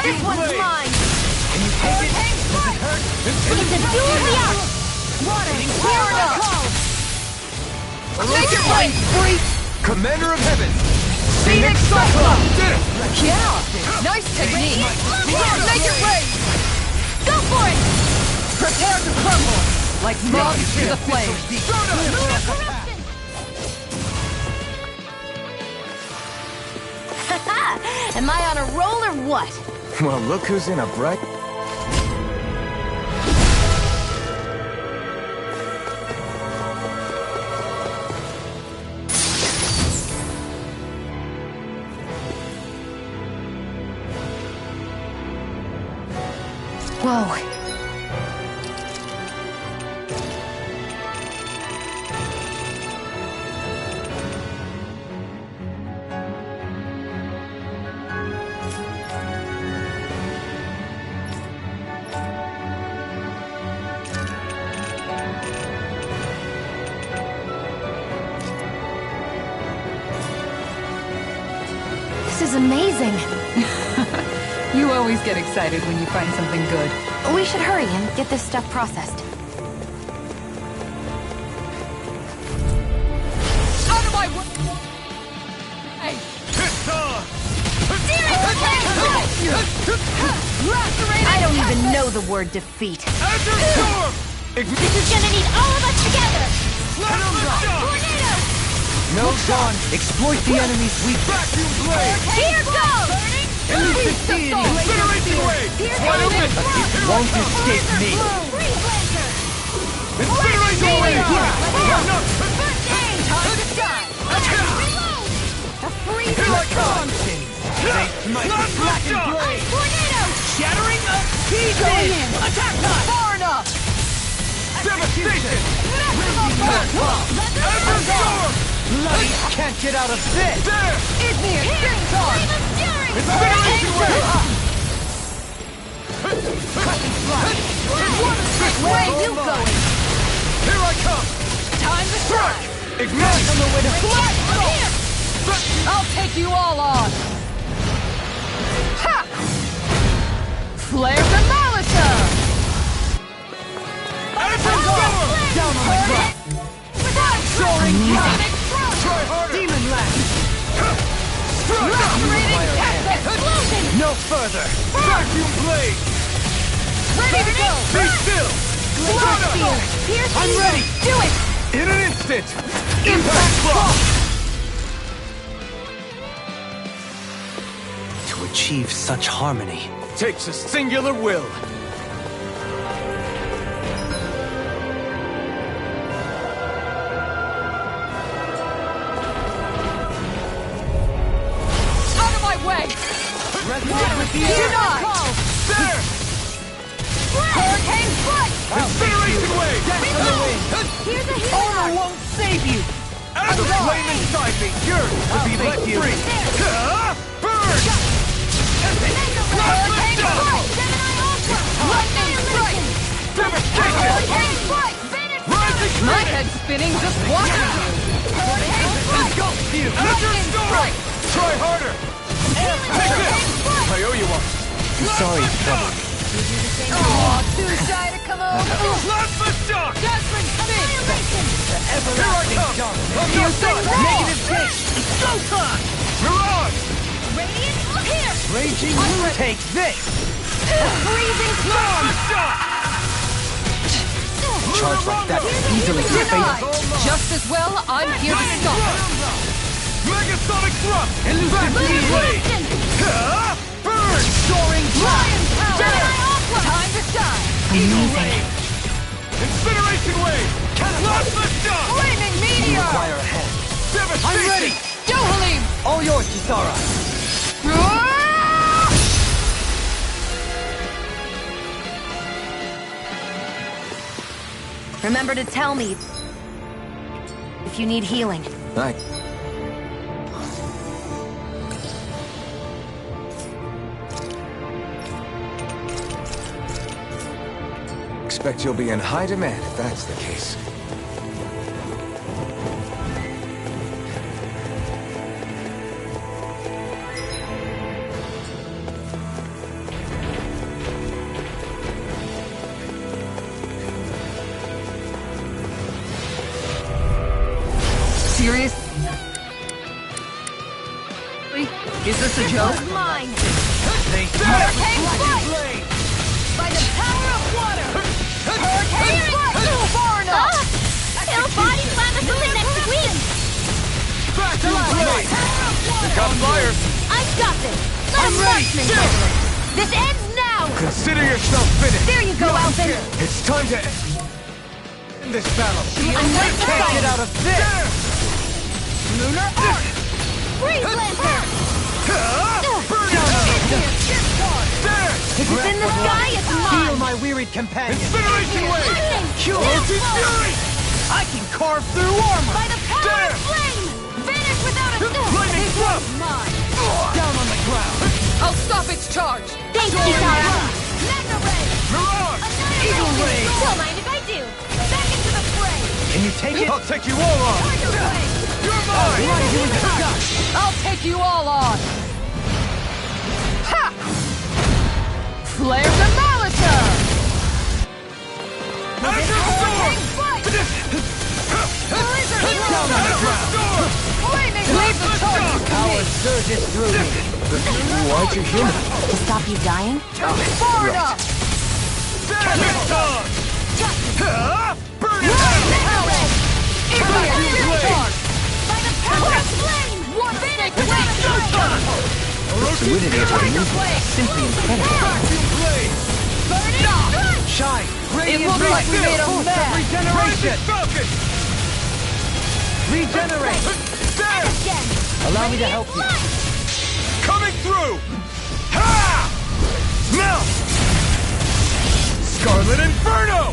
This one's mine! Can you take it? Does it hurt? It's a duel of the arts! Water! Clear it up! Make it rain, freak! Commander of Heaven! Phoenix Cyclone! Did it! Yeah! Nice technique! Make it rain! Go for it! Prepare to crumble! Like moths to the flame. Lunar corruption! Am I on a roll or what? Well, look who's in a bright... Whoa. This is amazing. You always get excited when you find something good. We should hurry and get this stuff processed. Out of my way! Hey! I don't even know the word defeat. This is gonna need all of us together! Tornado! No, Dawn! Exploit the enemy's weakness! Here goes! Incineration wave! It won't escape me! Incineration wave! Time to shine! A freeze Here I come! Black and blade! Tornado! Shattering of pieces! Attack time! Far enough! Devastation! Bloody can't get out of this! There! Igneous Centaur! Incineration wave! Where are you going? Here I come! Time to strike! Ignite! I'll take you all on! Ha! Flare the Malisa! Down on the ground! Soaring Amazing. Try harder! Demon Lash! Explosion! No further! Vacuum blade! Ready to go! Be still! Spear! Pierce I'm me. ready! Do it! In an instant! Impact Block! To achieve such harmony, Takes a singular will. Out of my way! resonate with the Do air! not! There! Hurricane Foot! Incineration wave! Dance on the wind! Here's a healer! Honor won't save you! And the flame inside me yearns to be let you. free! Burn! Hurricane Foot! Lightning Strike! Hurricane Foot! Rising My Phoenix! head's spinning just watching you! Hurricane Foot! Engulf you! Lightning Strike! Try harder! Take this! I owe you one. I'm sorry, trouble. Oh, too shy to come over! Plasma shock! Jasmine Spin! Here I come! I'm not Piercing done! Roar! Negative pitch! It's go time! Mirage! Radiant here! Raging Moon, take this! Freezing storm! Plasma shock! Charge like that easily Denied! fatal. Just as well, I'm here to stop it! Megasonic thrust! Elusive Vacuum blade! Burn! Soaring Lion Power! Gemini Aqua! Time to shine! Amazing! Incineration wave! Plasma shock! Flaming Meteor! Require a hand. Devastation! I'm ready! Dohalim! All yours, Kisara! Remember to tell me if you need healing. I... Expect you'll be in high demand if that's the case. Serious? Is this a joke? Mine! They Hurricane Black Foot! Blade! By the power of water! Hurricane Foot! Far enough! It'll body slam us in the next week! Vacuum blade! Got fires! I've got this! Let I'm him ready! march me! This ends now! Consider yourself finished! There you go, Alvin! It's time to end this battle! I'm ready to Can't get fight! out of this! Lunar Arc! Freeze Lancer! Burn it! If it's in the sky, it's mine! my wearied companion. Incineration Wave! Cure! Roshi Fury! I can carve through armor! By the power of flame! Vanish without a Lightning Thrust! mine! Down on the ground! I'll stop its charge! Thank you, Zara. Mega Ray! Mirage! Eagle Ray! Don't mind if I do. Back into the fray! Can you take it? I'll take you all on! Tiger Ray! You're mine! Right here in the dust! I'll take you all on! Ha! Flare Demolitor! Azure Storm! Down on the ground! Leave the torch! Power surges through me! Why'd you hear me? To stop you dying? Forward up! Tempeston! Burn it Mega Ray! Fire Immediate Blade! By the power of flame! One snake The fluidity of your movement is simply incredible. Blade! Burn it off! Shine! It Radiant looks like we made a force of mess! regeneration! Falcon! Regenerate! Stand! Again! Allow me to help you. Coming through! Ha! Melt! Scarlet Inferno!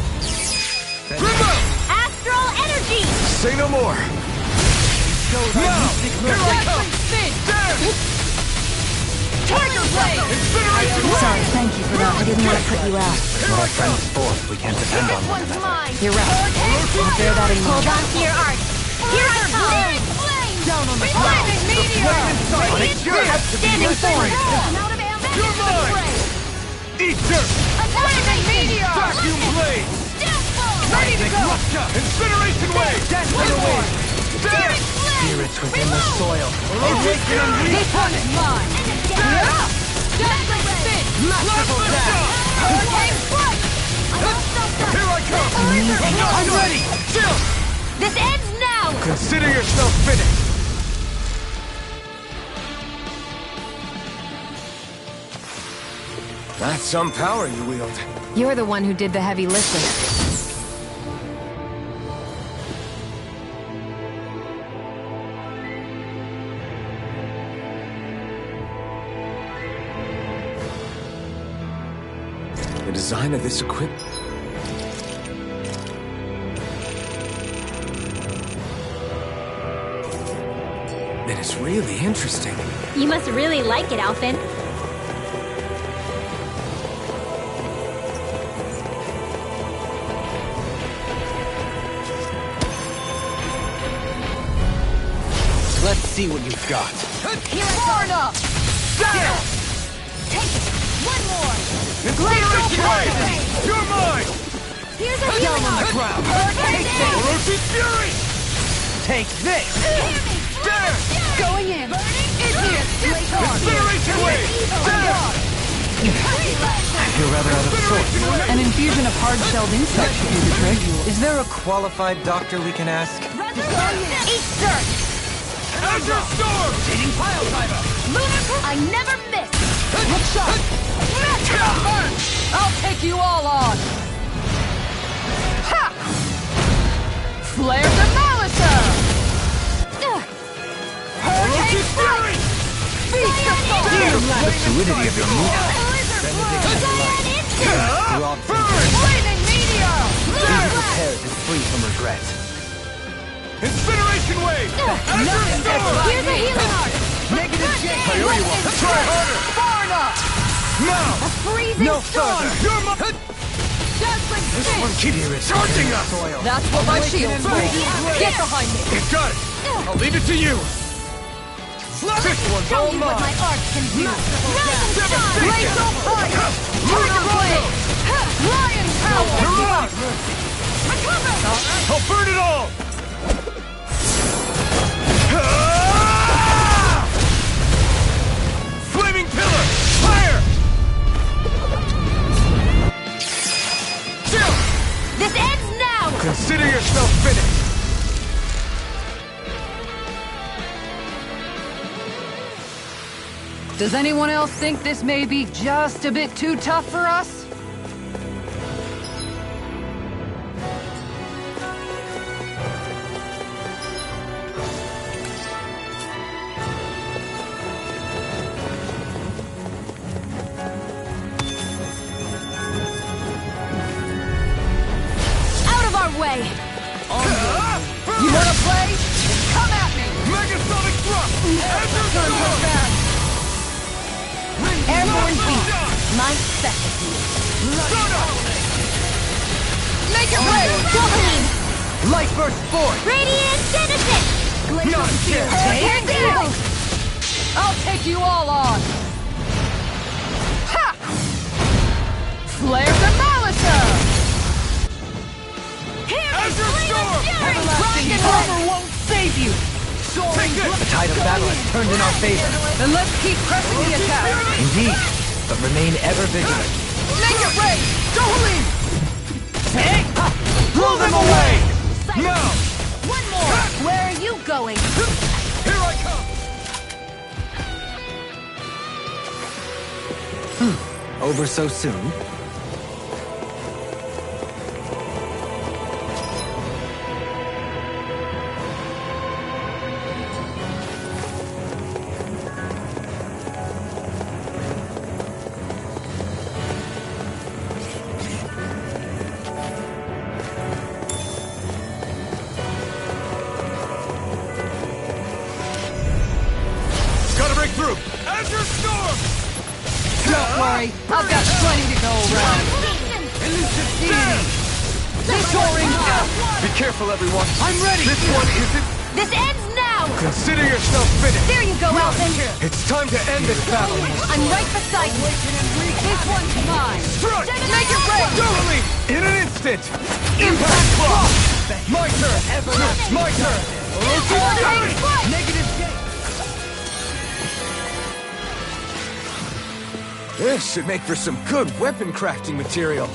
Remote! Astral energy! Say no more! Now! Here I come! Dance! Tiger Blade! Incineration Wave! Sorry, thank you for that. I didn't want to put you out. Here I come! Force, we can't depend on This one one's another. mine! You're right. I'll bear that in mind. Hold on to your art. Here I come! Flame! Down on the ground! Flaming meteor! Outstanding form! Out of ammo! You're mine! Eat dirt! A flaming meteor! Vacuum Blade! Ready to go! Incineration Wave! Dance to the wind! Dance! Spirits within the soil. Awaken and This one's mine! Dazzling spin! Masterful dash! Hurricane strike! Here I come! I'm ready! Chill! This ends now! Consider yourself finished! That's some power you wield. You're the one who did the heavy lifting. The design of this equipment. It is really interesting. You must really like it, Alphen. Let's see what you've got. Here I go! Down! Take it! One more! Incineration Wave! You're mine! Here's a Down healing on the art! ground! Hurricane Blade! Orochi Fury! Take this! Dance! Going in! Idiot! Discharge! Incineration Wave! Dance! You're rather out of sorts. An infusion of hard-shelled insects should do the trick. Is there a qualified doctor we can ask? Eat dirt! Azure Storm! Eating pile driver! I never miss! Good shot! I'll take you all on! Ha! Flare Demolisher! Hurricane Fury! Feast of The fluidity of your movement. Cyan Instinct! Flaming Meteor! Easy repairs is free from regret. Incineration Wave! Azure Storm! Here's a healing art! Negative J! I owe you one. Try harder! Far enough! Now! Freezing No storm! further! You're mine! Dazzling This spin! one keeps charging us! That's what my shield Awaken does! Get behind me! You got it! I'll leave it to you! This one's Show all you what my mine! art can do! Devastation! Laser fire! Tiger Blade! Lion Power! Mirage! Recover! I'll burn it all! Flaming Pillar! Fire! Chill! This ends now! Consider yourself finished! Does anyone else think this may be just a bit too tough for us? Turn her back! Airborne beat. My specialty. Make it rain! Doubling. Light burst forth! Radiant Genesis. Not here! Here goes. I'll take you all on! Ha! Flare Demolisher! Everlasting armor won't save you! The tide of battle has turned in our favor. Then let's keep pressing the attack! Indeed, but remain ever vigilant. Make it rain! Dohalim! Hey! Blow them away! Now! One more. Where are you going? Here I come! Over so soon? Gotta break through! Azure Storm! Don't worry, I've got plenty to go around. Elusive deity! Soaring! Be careful, everyone! I'm ready! This one isn't... This ends now. Consider yourself finished! There you go, Elton. It's time to end this battle! I'm right beside you. This one's mine. Strike! Make it rain! Doubly! In an instant! Impact Block! My turn! My turn! Negative gate! This should make for some good weapon crafting material.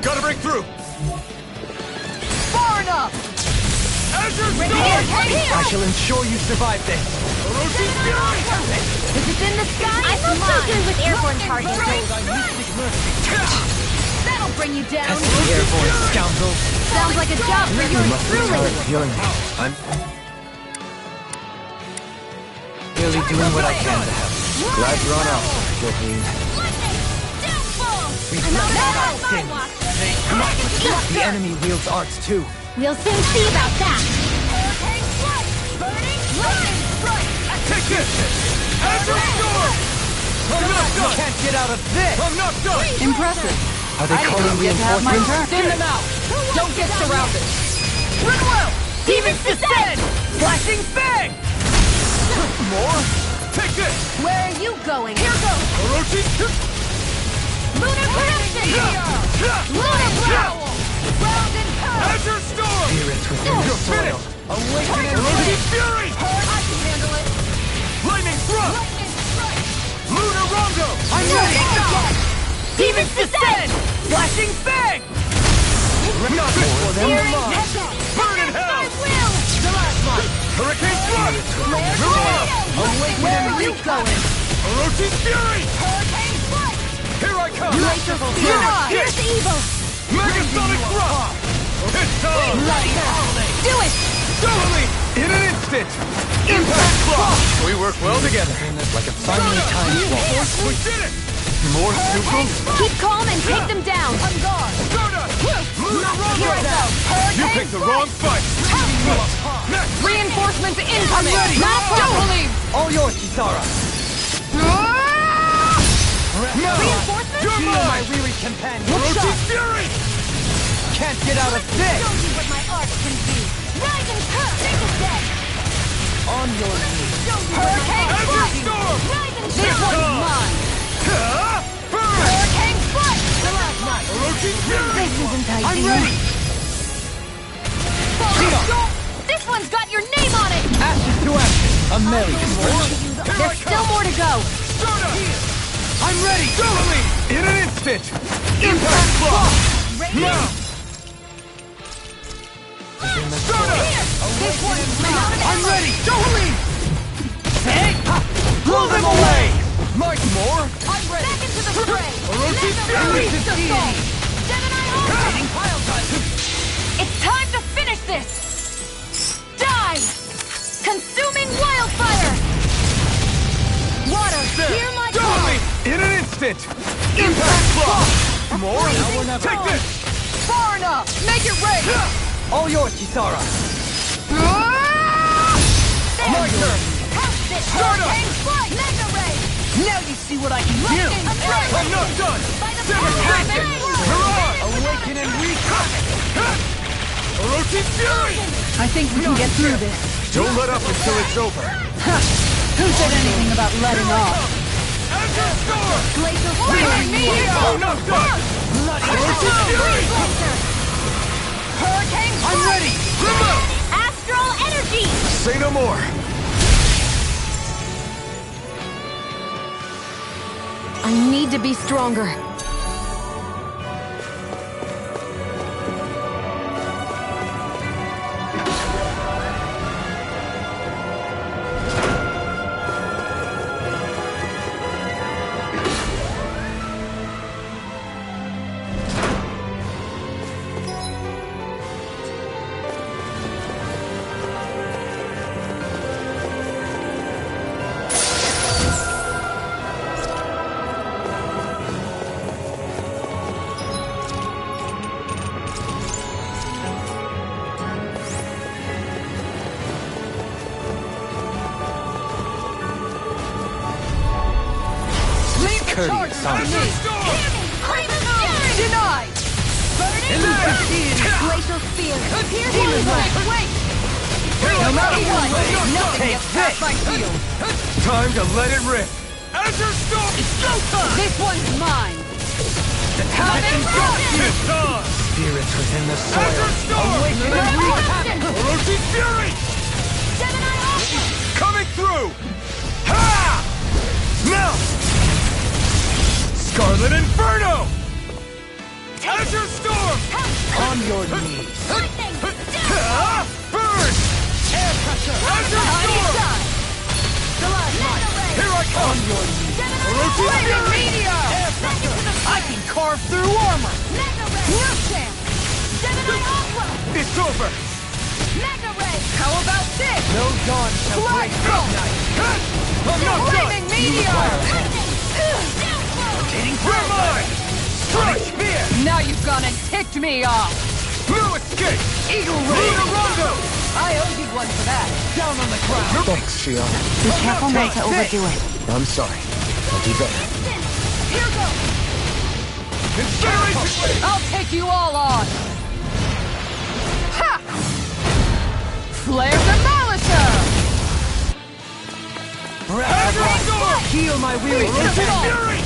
Gotta break through! Far enough! Azure Storm! I shall ensure you survive this. Orochi Fury! Is it in the sky? I'm not so good with airborne targets. That'll bring you down. Pesky airborne scoundrel. Sounds like a job for You yours must truly. return healing. I'm merely doing what I can to help. Glad you're on out, Joaquin. The enemy wields arts too. We'll soon see about that. Burning light! of this! I'm not done! Impressive. Are they calling Get to have my reinforcements? turn. Thin them out. Don't get surrounded. Run well! Demons descend! Flashing fang! More? Take this! Where are you going? Here goes! Orochi! Lunar corruption! Lunar growl! Round and power! Azure Storm! Spirits within the You're soil. finished! Awaken and Orochi rise! Fury! I can handle it! Lightning Thrust! Lightning strike! Lunar Rondo! I'm ready! Demons descend! Flashing fang! Not this one! Searing Come on. tempest! Burn in hell! I will! Hurricane Thrust! Mirage! Awaken Where and are you reach! going? Orochi Fury! Hurricane strike! Here I come! Glacial Fury! Fury! Here's evil! Megasonic Thrust! It's time! Do it! Dueling! In an instant! Impact Block! We work well together. Like a finely timed waltz. We did it! More Sukul? Keep calm and take them down. On guard! Stardust! Lunar Here I Rondo! go! You Hurricane picked the wrong fight! Next! Reinforcements incoming. ready. Not a problem. All yours, Kisara! Reinforcements? You're Feel my mine! weary companion! Orochi Fury! Can't get out of Show this! you what my art can do! Rise and curve! Take a dead! On your knees! Show you what my Azure art can do! Storm! Rise and This curve! one's mine. Burn! Hurricane strike! The last night! Orochi Fury! I'm ready! This one's got your name on it. Ashes to ashes! A merry destruction! There's still more to go. Stardust! I'm ready! Dueling! In an instant! Impact Block! Now! Stardust! This one's mine! I'm ready! Dohalim! Hey! Ha! Blow them away! Much more! I'm ready! Back into the fray! Orochi Fury! Reach the soul! Gemini Ultra! Pile time! It's time to finish this. Die! Consuming wildfire! Water! Hear my call! Dueling! In an instant! Impact Block! More? Take this! Far enough. Make it rain. All yours, Kisara! My turn! Pounce it! Stardust! Hurricane strike! Mega ray! Now you see what I can do! Lightning strike! I'm not done! By the Demonstration! Mirage! Awaken and reach! Orochi Fury! I think we can get through this. Don't let up until it's over. Who said anything about letting off? Azure Storm! Glacial Lightning Fury! I'm not done! Orochi Fury! Hurricane I'm ready! Remote! Astral energy! Say no more. I need to be stronger. Courteous, son. Azure Storm! Denied. Glacial Spear! Demon Blast. Wait. No matter what, Nothing take gets past my shield. Time to let it rip. Azure Storm! It's showtime! This one's mine. It's on! Spirits within the soil! Azure Storm! Awaken and reach! Orochi Fury! Gemini Ultra! Coming through! Ha! Now! Scarlet Inferno! Azure Storm! On your knees! Lightning! Ha! Burn! Air pressure! Azure Storm! Here I come! Orochi Fury! Meteor. Air pressure! I can carve through armor! No chance. Gemini Ultra! It's over! Mega Ray! How about this? No dawn shall break Black midnight! I'm not done! Flaming meteor. You're mine! Strike! Spear! Now you've gone and ticked me off. No escape! Eagle Lunar Rondo! I owe you one for that. Down on the ground! Thanks, Shion. Be careful not to Take overdo it. I'm sorry. I'll do better. Here goes! Incineration! I'll take you all on! Ha! Flare Demolisher! Breath of life! Heal my weary companion!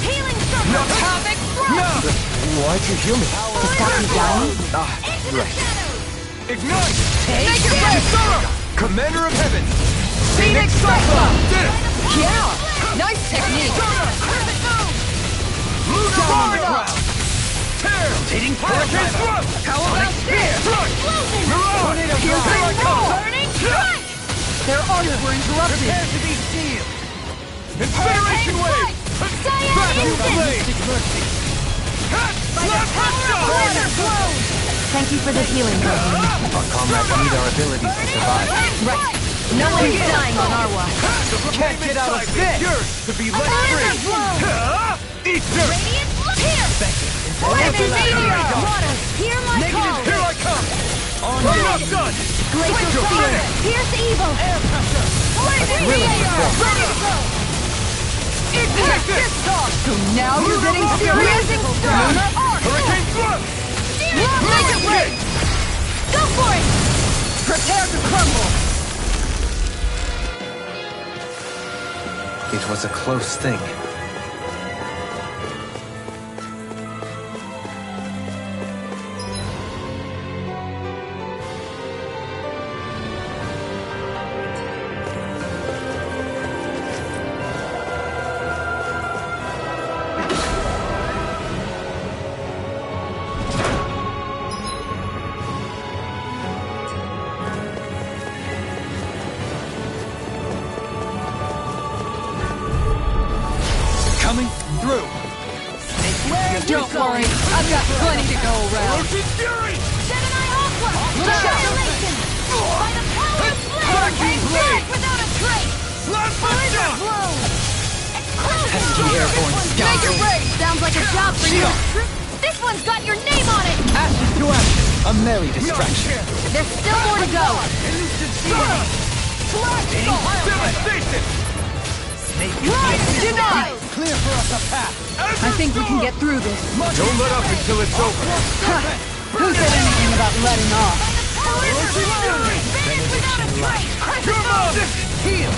Healing circle! Atomic Thrust! Why'd you heal me? To stop you dying? Into the shadows! Ignite! Make it break! Commander of Heaven! Phoenix Cyclone! Did it! Yeah! Nice technique! Perfect move! Lunar Florida! Underground! Tear! Rotating Hurricane pile Thrust! How about this? Explosion! Mirage! Piercing Roll! Burning strike! Their arms were interrupted! Prepare to be sealed! Incineration Wave! Cyan Vacuum Instant! Blade! Slap Laser blow! Thank you for the healing, Gohan. Our comrades need our abilities to survive. Right! No one's dying on our watch! Can't get out of this! Yours to be let Laser free! blow! Eat dirt! Radiant look here! Weapon meteor! Waters, hear my call! Here I come! Not done! Glacial fire! Pierce evil! Air pressure! Blazing meteor! Ready to go! Ignite this talk! So now you're getting serious? Lunar Arc! Hurricane Thrust! Make it break! Go for it! Prepare to crumble! It was a close thing. Coming through! Don't worry, I've got plenty to go around. Ocean Fury! Gemini Aqua! Annihilation! By the power of Vacuum Blade! Blade! Dead without a trace! Slap Blizzard Punch! blow! Pesky airborne Make scoundrel! it break! Sounds like a job for you! This one's got your name on it! Ashes to ashes! A merry distraction! There's still more to go! Devastation! Denied! Clear for us a path! I think we can get through this. Don't let up until it's over! Who said anything about letting off? Benediction light! Come on! Heal!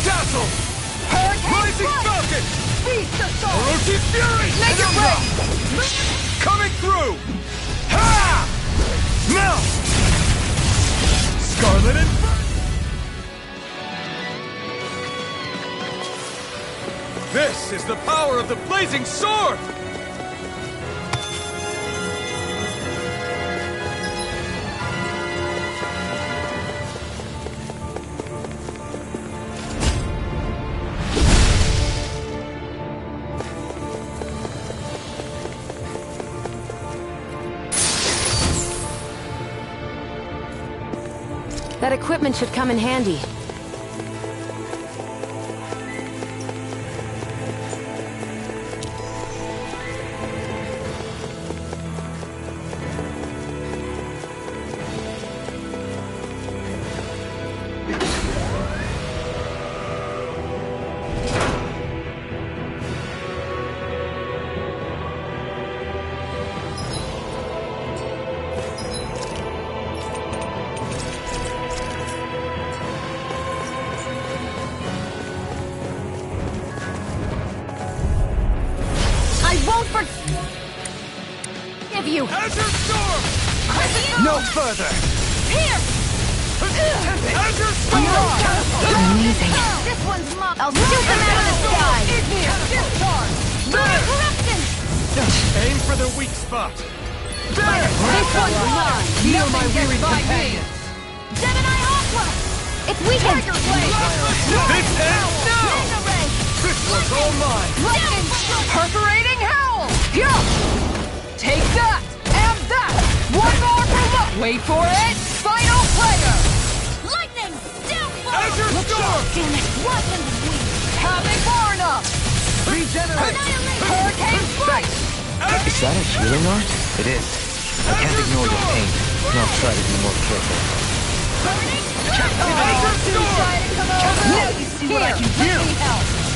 Dazzle! Rising Falcon! Beast Assault! Orochi Fury! Make it break! Coming through! Ha! Now! Scarlet and... This is the power of the blazing sword! That equipment should come in handy. Give you! Azure Storm! No further! Here! Azure Storm! Amazing. This one's mine! I'll shoot them out of the sky! Lunar Corruption! Aim for the weak spot! This one's mine! Heal my Nothing weary gets by me! companions! Gemini Aqua! It's weakened! This ends now! Laser Ray! This one's all mine! Lightning! Perforating Howl! Here! Take that! And that! One more for luck! Wait for it! Final player! Lightning! Downfall! Azure Storm! Damn it! Weapons weak! Havoc Barna! Regenerate! Hurricane Strike! Is that a healing art? It is. I can't ignore your pain. I'll try to be more careful. Burning! Azure Storm! Now you see what I can do!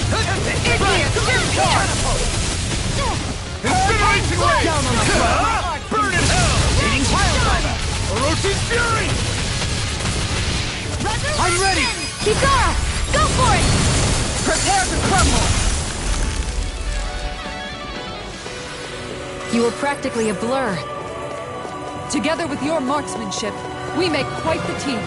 Incinerating ray! Down on the floor. Burn in hell! Eating pile driver. Oroshi's fury! I'm ready. Kisara, go for it! Prepare to crumble. You were practically a blur. Together with your marksmanship, we make quite the team.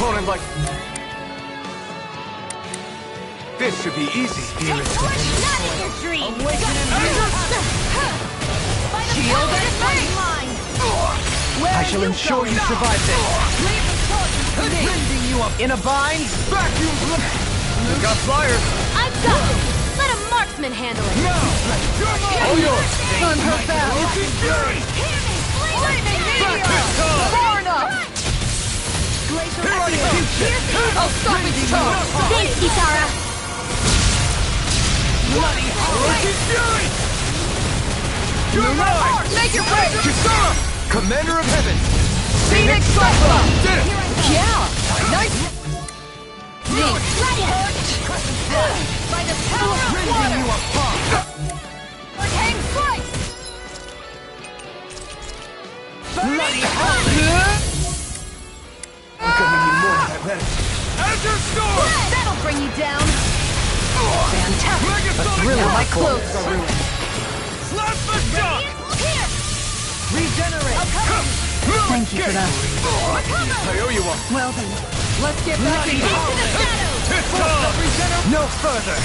Opponent like... This should be easy. Spirits not in your dreams! Shield and Mine! I shall ensure you survive this. Rending you up in a bind. Vacuum! You got flyers! I've got it! Let a marksman handle it! All yours! On her back. Oroshi's fury! Back this time! Torn up. Here I come! I'll stop its charge. Thanks, Kisara! Bloody Oroshi's fury! You're mine! Make your break. Kisara! Commander of Heaven! Phoenix Cyclone. Did it! Yeah. Nice. Let it! By the power of Rending water! you apart. Arcane slice! Bloody hell. I'm gonna need more of that medicine. Azure Storm! That'll bring you down! Fantastic. Megasonic Thrill of my Rock! clothes are ruined. Slap the shot! Here! Regenerate. Thank you for that. I owe you one. Well then, let's get back Bloody into hell. To the shadows! It's time! No further.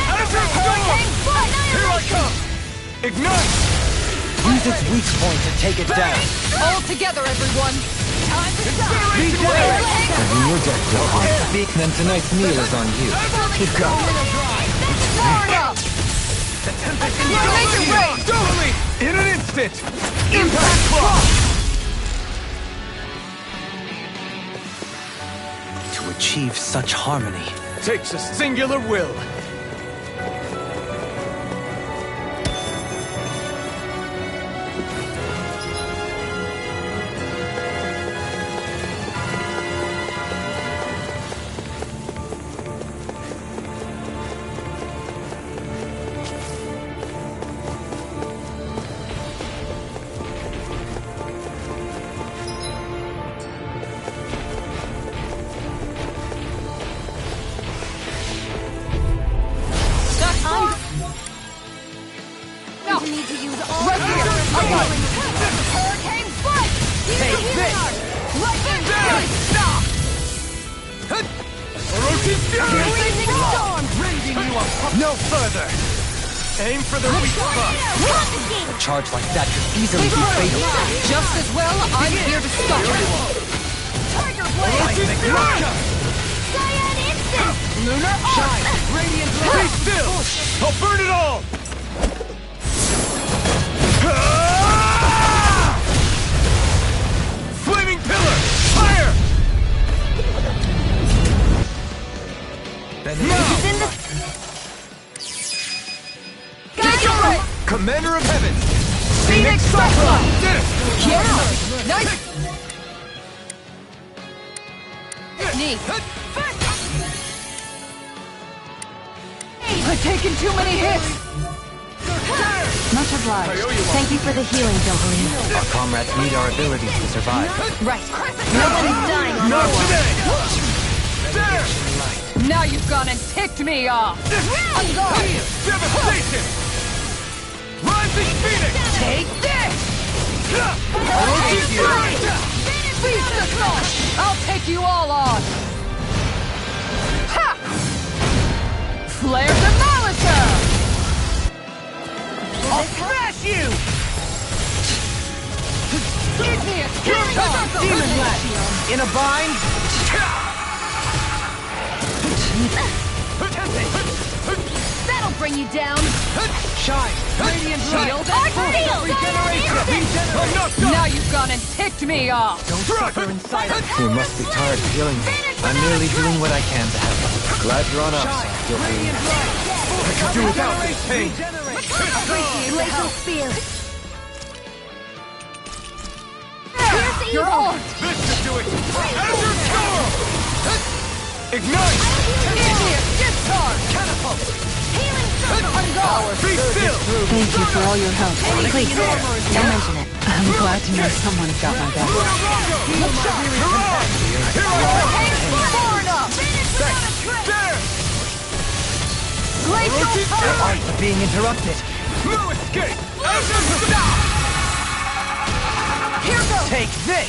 Azure Storm! Here I come! Ignite! Use its weak point to take it down. all together, everyone. Incineration ray! And you're dead, Speak, then tonight's meal is on you. Keep going. Powered up! Make it rain! Totally! In an instant! Impact clock! To achieve such harmony. Takes a singular will. Blazing storm! No further! Aim for the weak spot. A charge like that could easily be fatal. Just as well, I'm here to stop you. Tiger Blade! Cyan Instant! Lunar Shine! Radiant Be light! still! I'll burn it all! Flaming pillar! Fire! It's in the... Commander of Heaven! Phoenix Cyclone! Did it! Nice! Neat. I've taken too many hits! Much obliged. Thank you for the healing, Jubilee. Our comrades need our abilities to survive. Right. Nobody's dying on Not our watch. today! There! Now you've gone and ticked me off! On guard! Devastation! Rising Phoenix! Take this! Take Beast assault! I'll take you all on! Ha! Flare Demolitor! I'll smash you! Igneous Demon Lash! In a bind? That'll bring you down. Shine! Radiant Shield light! and I'm now you've gone and ticked me off! Don't suffer inside of You must be tired of healing me. I'm merely doing what I can to help. Glad you're on our Shine! side, Guilty. Radiant light! I could do without this pain! Glacial Spear. You're on! This should do it! Azure Storm! Ignite! Igneous Discharge! Catapult! On guard! Be still! Thank you for all your help. Please, don't mention it. I'm glad to know someone's got my back. Far enough! There! Glacial The art of being interrupted. No escape! Azure Storm! Here goes! Take this!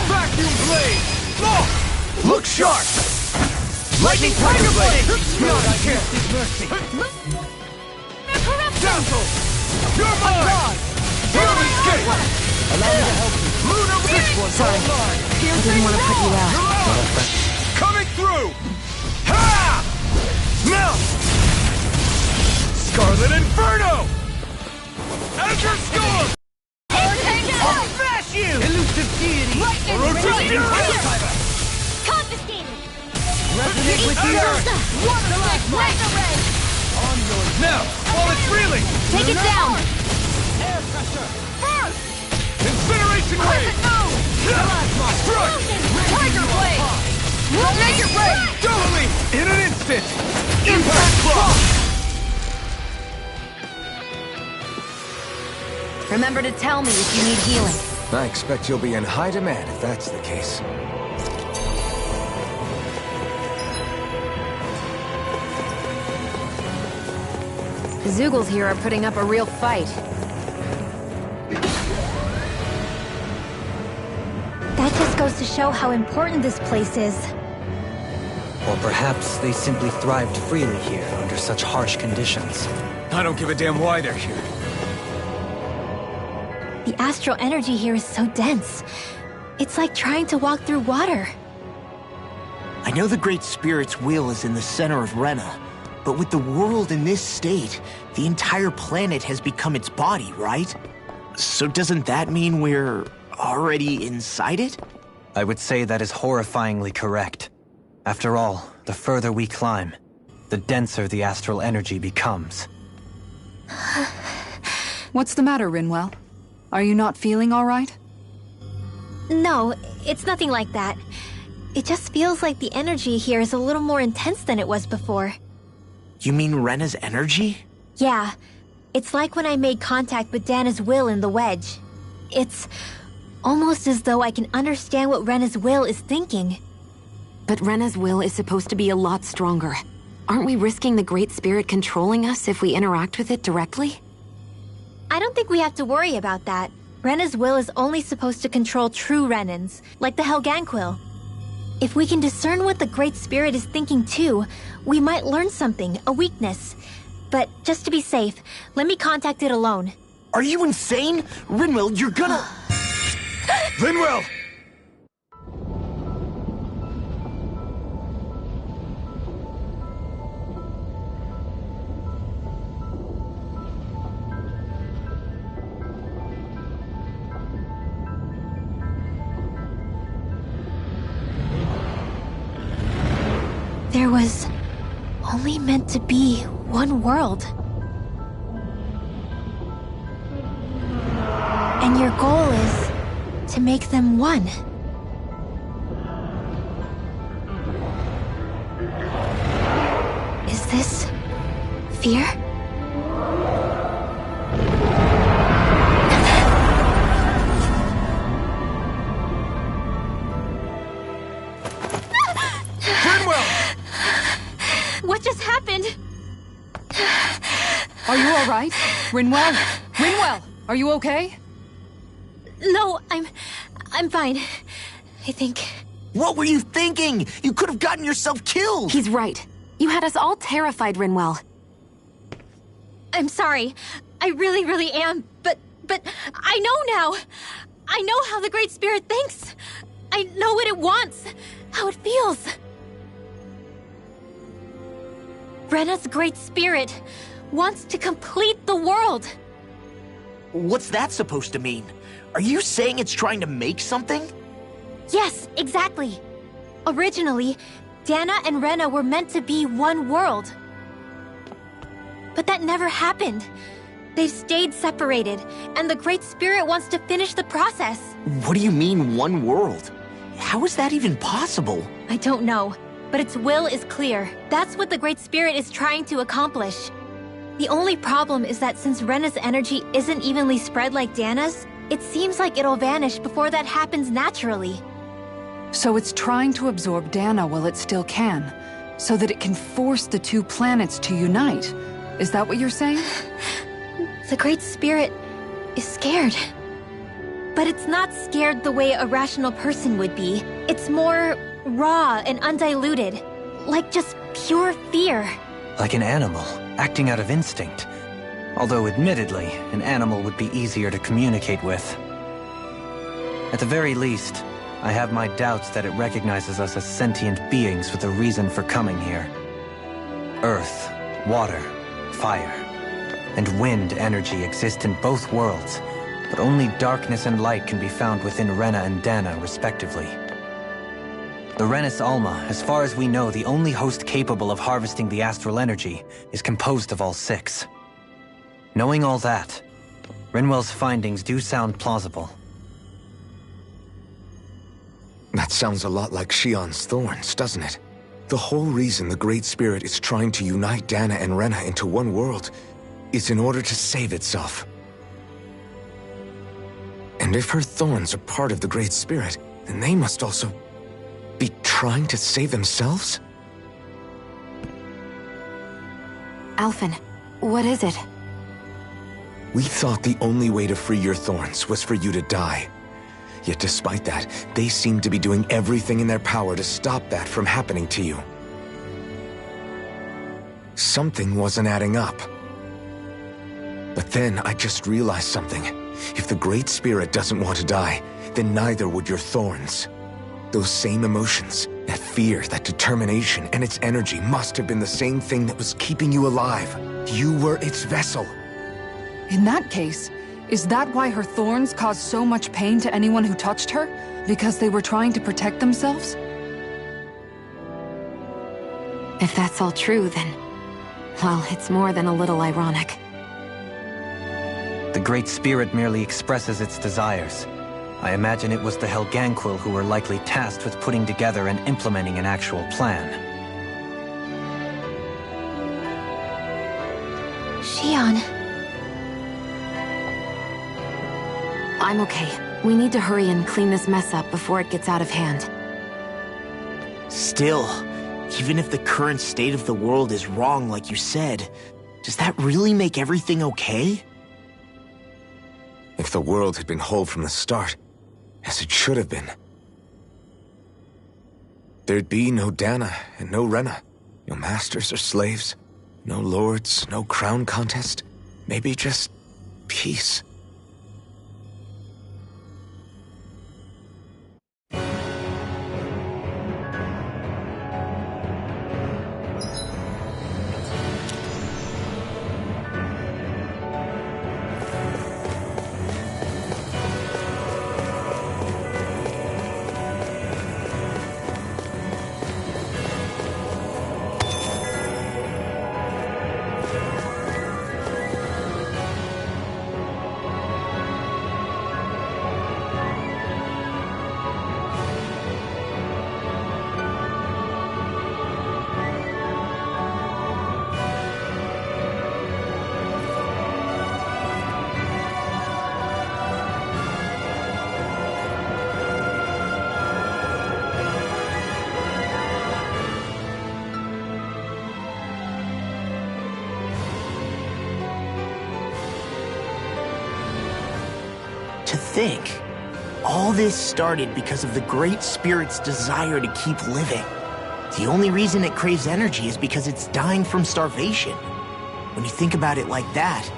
Vacuum Blade! Look sharp! Lightning Tiger Blade! Not against his mercy. Dazzle! You're mine! No escape! Allow me to help you. Lunar This one's Sorry. I didn't want to put you out. Coming through! Ha! Now! Scarlet Inferno! Azure Storm! I'll smash you! Elusive deity! Rotating Fire! Confiscated. Resonate with the earth! Now, while it's reeling! Take it down. Air pressure! Incineration Wave! Strike! Tiger Blade! Make it rain! Totally! In an instant! Impact Clock! Remember to tell me if you need healing. I expect you'll be in high demand if that's the case. The Zoogles here are putting up a real fight. That just goes to show how important this place is. Or perhaps they simply thrived freely here under such harsh conditions. I don't give a damn why they're here. The astral energy here is so dense. It's like trying to walk through water. I know the Great Spirit's will is in the center of Rena, but with the world in this state, the entire planet has become its body, right? So doesn't that mean we're already inside it? I would say that is horrifyingly correct. After all, the further we climb, the denser the astral energy becomes. What's the matter, Rinwell? Are you not feeling all right? No, it's nothing like that. It just feels like the energy here is a little more intense than it was before. You mean Rena's energy? Yeah, it's like when I made contact with Dana's will in the wedge. It's almost as though I can understand what Rena's will is thinking. But Rena's will is supposed to be a lot stronger. Aren't we risking the Great Spirit controlling us if we interact with it directly? I don't think we have to worry about that. Rena's will is only supposed to control true Renans, like the Helganquil. If we can discern what the Great Spirit is thinking too, we might learn something, a weakness. But just to be safe, let me contact it alone. Are you insane? Rinwell, you're gonna... Rinwell! There was only meant to be one world. And your goal is to make them one. Is this fear? What just happened? Are you all right? Rinwell? Rinwell, are you okay? No, I'm fine. I think. What were you thinking? You could have gotten yourself killed! He's right. You had us all terrified, Rinwell. I'm sorry. I really am. But I know now. I know how the Great Spirit thinks. I know what it wants. How it feels. Rena's Great Spirit wants to complete the world. What's that supposed to mean? Are you saying it's trying to make something? Yes, exactly. Originally, Dana and Rena were meant to be one world. But that never happened. They've stayed separated, and the Great Spirit wants to finish the process. What do you mean, one world? How is that even possible? I don't know, but its will is clear. That's what the Great Spirit is trying to accomplish. The only problem is that since Rena's energy isn't evenly spread like Dana's, it seems like it'll vanish before that happens naturally. So it's trying to absorb Dana while it still can, so that it can force the two planets to unite. Is that what you're saying? The Great Spirit is scared. But it's not scared the way a rational person would be. It's more raw and undiluted, like just pure fear. Like an animal, acting out of instinct. Although admittedly, an animal would be easier to communicate with. At the very least, I have my doubts that it recognizes us as sentient beings with a reason for coming here. Earth, water, fire, and wind energy exist in both worlds, but only darkness and light can be found within Rena and Dana, respectively. The Renis Alma, as far as we know, the only host capable of harvesting the astral energy, is composed of all six. Knowing all that, Rinwell's findings do sound plausible. That sounds a lot like Shion's thorns, doesn't it? The whole reason the Great Spirit is trying to unite Dana and Rena into one world is in order to save itself. And if her thorns are part of the Great Spirit, then they must also be trying to save themselves? Alphen, what is it? We thought the only way to free your thorns was for you to die. Yet despite that, they seem to be doing everything in their power to stop that from happening to you. Something wasn't adding up. But then I just realized something. If the Great Spirit doesn't want to die, then neither would your thorns. Those same emotions, that fear, that determination, and its energy must have been the same thing that was keeping you alive. You were its vessel. In that case, is that why her thorns caused so much pain to anyone who touched her? Because they were trying to protect themselves? If that's all true, then... well, it's more than a little ironic. The Great Spirit merely expresses its desires. I imagine it was the Helganquil who were likely tasked with putting together and implementing an actual plan. Shion. I'm okay. We need to hurry and clean this mess up before it gets out of hand. Still, even if the current state of the world is wrong like you said, does that really make everything okay? If the world had been whole from the start, as it should have been, there'd be no Dana and no Rena. No masters or slaves. No lords, no crown contest. Maybe just peace. To think, all this started because of the Great Spirit's desire to keep living. The only reason it craves energy is because it's dying from starvation. When you think about it like that,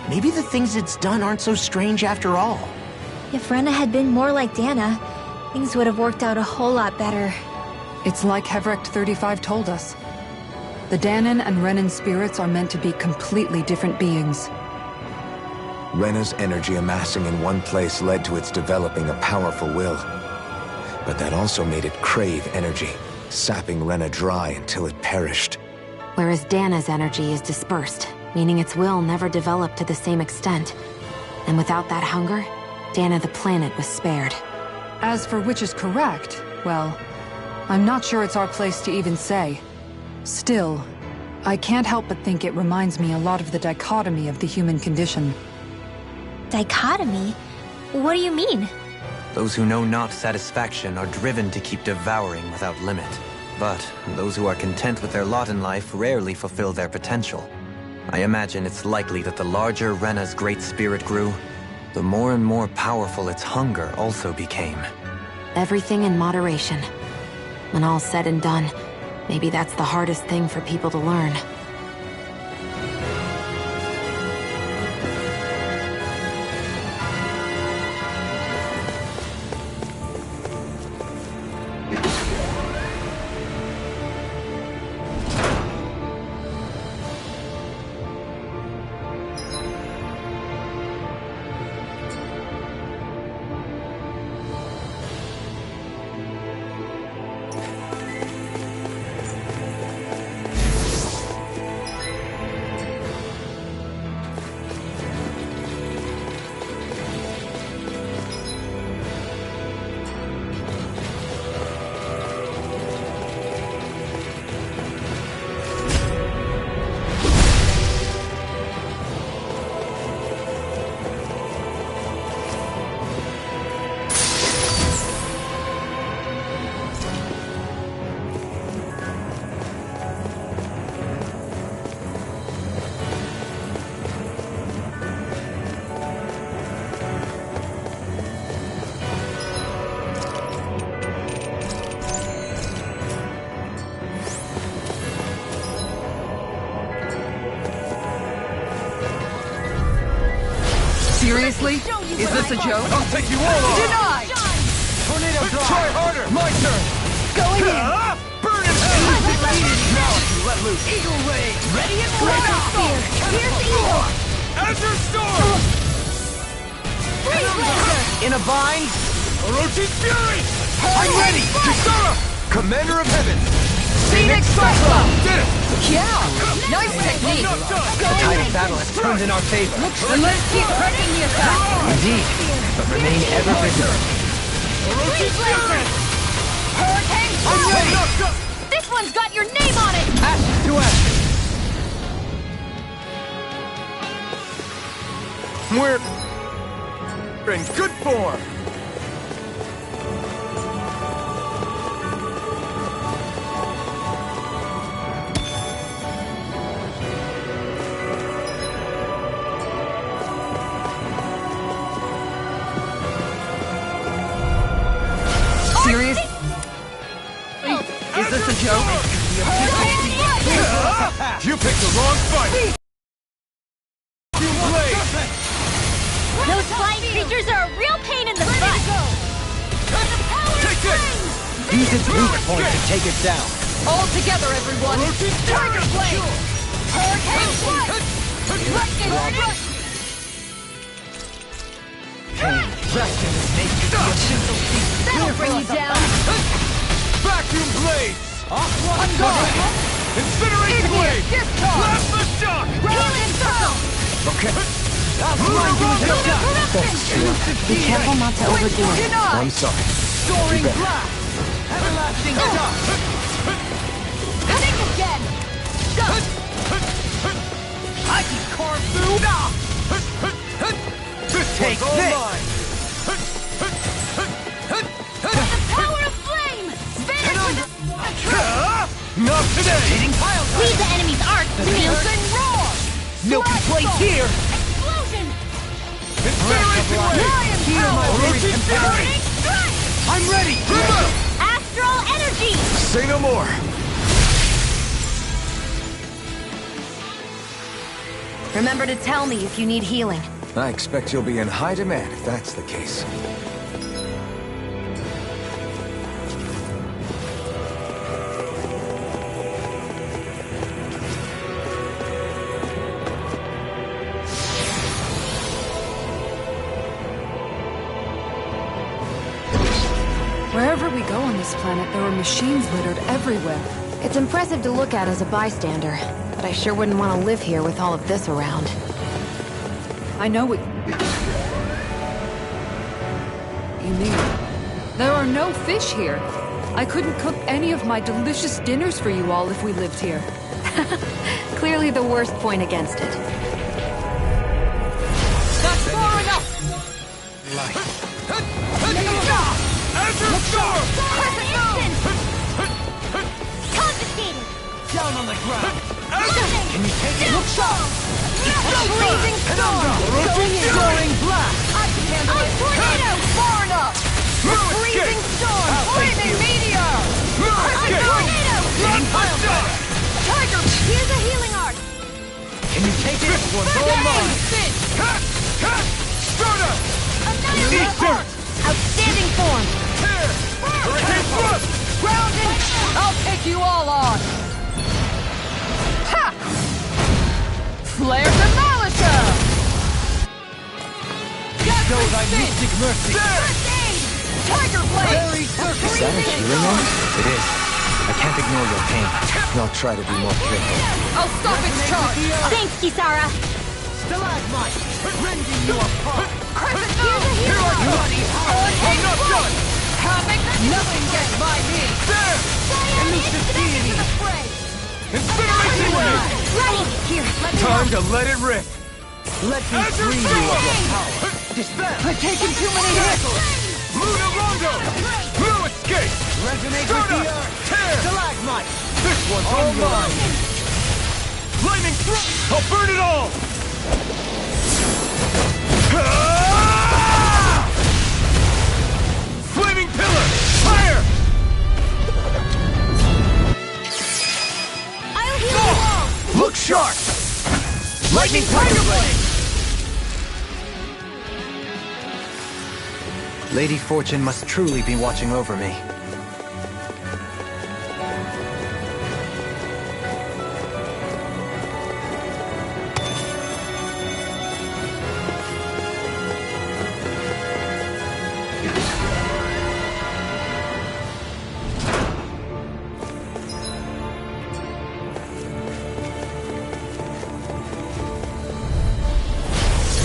maybe the things it's done aren't so strange after all. If Rena had been more like Dana, things would have worked out a whole lot better. It's like Hevrecht 35 told us. The Danan and Renan spirits are meant to be completely different beings. Rena's energy amassing in one place led to its developing a powerful will. But that also made it crave energy, sapping Rena dry until it perished. Whereas Dana's energy is dispersed, meaning its will never developed to the same extent. And without that hunger, Dana the planet was spared. As for which is correct, well, I'm not sure it's our place to even say. Still, I can't help but think it reminds me a lot of the dichotomy of the human condition. Dichotomy? What do you mean? Those who know not satisfaction are driven to keep devouring without limit. But those who are content with their lot in life rarely fulfill their potential. I imagine it's likely that the larger Rena's great spirit grew, the more and more powerful its hunger also became. Everything in moderation. When all's said and done, maybe that's the hardest thing for people to learn. Seriously? Is this a joke? I'll take you all on! Denied! Tornado drive! Try harder! My turn! Going in! Burn it out! Now let loose! Eagle Ray! Ready and ready! Here's the eagle! Azure Storm! Freeze laser! In a bind! Orochi's Fury! I'm ready! Kisara! Commander of Heaven! Phoenix Cyclone! Did it! Yeah! Nice technique! Not done! The tide of battle has turned in our favor. Then let's keep pressing the attack! Indeed, but remain ever vigilant. Freeze laser! Hurricane Swirl! This one's got your name on it! Ashes to ashes! We're in good form! Serious? just a joke? You picked the wrong fight! You blade! Those flying creatures are a real pain in the butt! Take this! Use its weak point to take it down. All together, everyone! Tiger Blade! Hurricane Blade! Lightning Strike! Pain, rest in this make you the official piece. That'll bring you down! Vacuum blades! On guard! Incinerate blade! Blast the shock! Healing Circle! Okay. I'll blind you with a shot. Be careful not to overdo it. I'm sorry. Soaring blast! Everlasting shock! Think again! I can carve through now! Take All this! mine. The power of flame! Vanish with the truth! Not today! Hitting pile drive! Leave the enemy's arc to me! roar! No complaints here! Explosion! Incineration blade! Hear my worried companion! I'm ready! Astral energy! Say no more! Remember to tell me if you need healing. I expect you'll be in high demand if that's the case. Wherever we go on this planet, there are machines littered everywhere. It's impressive to look at as a bystander, but I sure wouldn't want to live here with all of this around. I know what you mean. There are no fish here. I couldn't cook any of my delicious dinners for you all if we lived here. Clearly the worst point against it. That's far enough! Azure Storm! Confiscated! Down on the ground! Can you take it? Look sharp! Freezing storm! Soaring blast! Ice tornado! Far enough! Freezing storm! Flaming meteor! Ice tornado! Hitting pile drive! Tiger! Here's a healing arc! Can you take it? This one's all mine! Stardust! Another arc! Outstanding form! Tear! Hurricane Thrust! Grounded! I'll take you all on! Ha! Flare Demolisher! Show thy mystic mercy! First aid! Tiger Blade! Very circle! Is that a healing arc? It is. I can't ignore your pain. I'll try to be more careful. I'll stop its charge! Thanks, Kisara! Stalagmite! Rending you apart! Crescent Here's a healing arc! Bloody I'm not done! Havoc! Nothing gets by me! There! Elusive deity! Incineration blade! Ready! Here, let me Time to let it rip! Let me Azure free you of your Storm! power! Dispel! I've taken too many hits! Luna Rondo! Blue escape! Resonate with the Stardust! earth! Tear! Stalagmite! This one's all mine! Lightning thrust! I'll burn it all! Ah! Flaming pillar! Fire! I'll heal you all! Look sharp! Lightning Tiger Blade! Lady Fortune must truly be watching over me.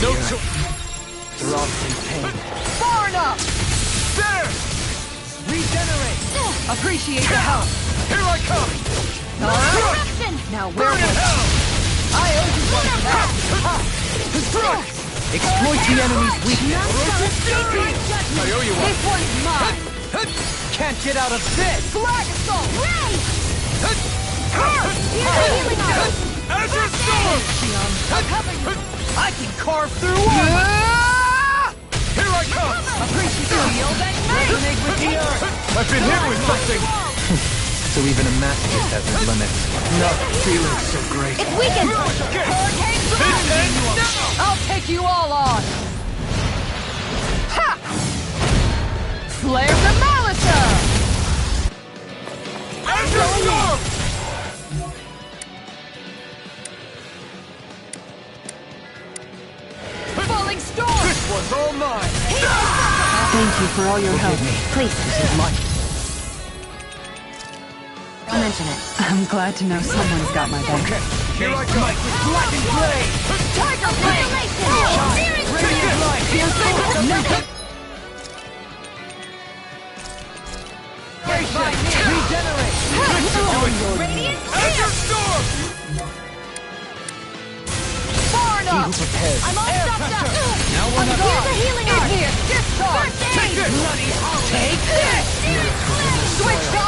No choice! Throbs in pain. Far enough! There! Regenerate! Appreciate the help! Here I come! Eruption! Now where Burn in was hell! I owe you one Lunar back! Strike! Exploit the enemy's weakness! I owe you one! This one's mine! Can't get out of this! Flag Assault! Ray! Here's a healing arc! Azure Storm! I can carve through Here I come! Appreciate the shield and resonate with the earth! I've been hit with something! So even a master has his limits. Not feeling so great. It's weakened! Hurricane Blast! I'll take you all on! Ha! Flare the Malisa! Falling storm! This one's all mine! Thank you for all your help. Please, This is mine. don't mention it. I'm glad to know someone's got my back. Okay, here I come with blackened blade! Tiger Blade! Radiant light! Regenerate! Radiant Enter Storm! Far He enough! who prepares. I'm all stopped up! Now we're not Here's a healing In art! here! Discharge! First aid! Bloody hell! Take this! Switch to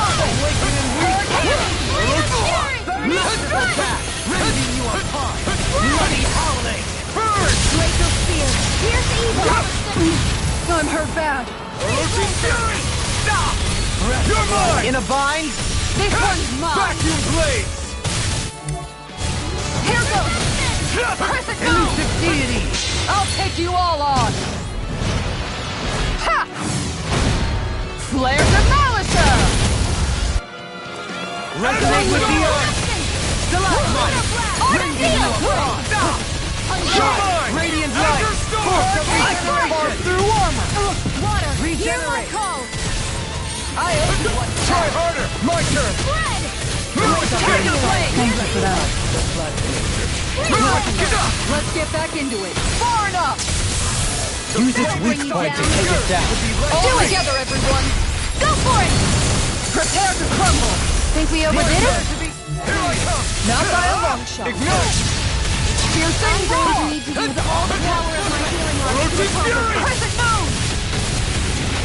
Merciful back! Rending you apart! Bloody howling! Burn! Glacial Spear! Here's evil! I'm hurt bad. Ocean Fury! Stop! You're mine! In a bind? This one's mine. Vacuum Blades! Here goes. Crescent Moon. Elusive deity! I'll take you all on. Ha! Flare the Malisa. Resonate with the earth! Stalagmite! Rending you apart! Shine! Radiant light! Force of regeneration! Through armor! Water! Hear my Regenerate! call! I owe you one! Try harder! My turn! Spread! Tiger Blade. Thank you for that. Let's get back into it. Far enough. Use its weak point to take it down. All together, everyone. Go for it! Prepare to crumble. Think we overdid it? Here I come! Not by a long shot. Ignite! Fearsome I'm going to need to use all the power of my healing art. Ocean Fury! Crescent Moon.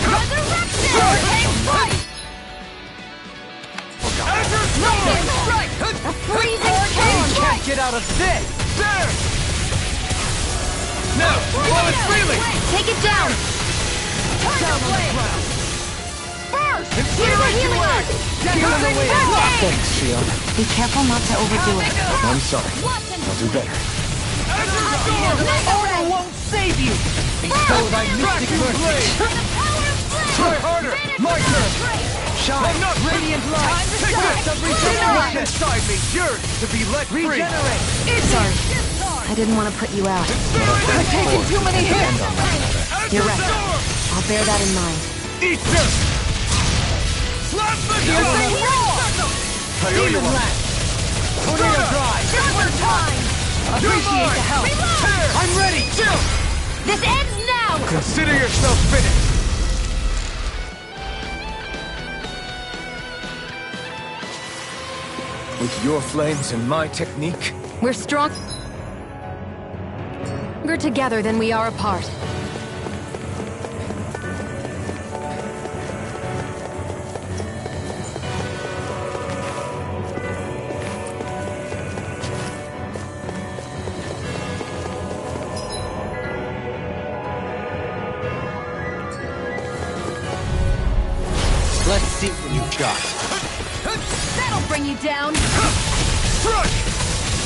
Resurrection! Hurricane Strike! Enter Storm! Strike. A freezing You storm! can't get out of this! There! Now, while it's freely! Take it down! Tiger Blade. First! Here's a healing art! Thanks, Shion. Be careful not to overdo it. I'm sorry. I'll do better. Enter Storm! Order won't save you! Bestow thy mystic mercy! Try harder! My turn! Shine! Enough! Radiant light! Take Force this! of regeneration! Inside me yearns to be let free! Regenerate! Sorry. I didn't want to put you out. I've taken too many hits. You're right. Storm! I'll bear that in mind. Eat this! Plasma Fearsome Storm! Roar. I owe you Demon one. Lance! Tornado Drive! Silver time. Appreciate the help. Tear! I'm ready! Chill! This ends now! Consider yourself finished! With your flames and my technique, We're stronger together than we are apart. Let's see what you've got. That'll bring you down. Strike!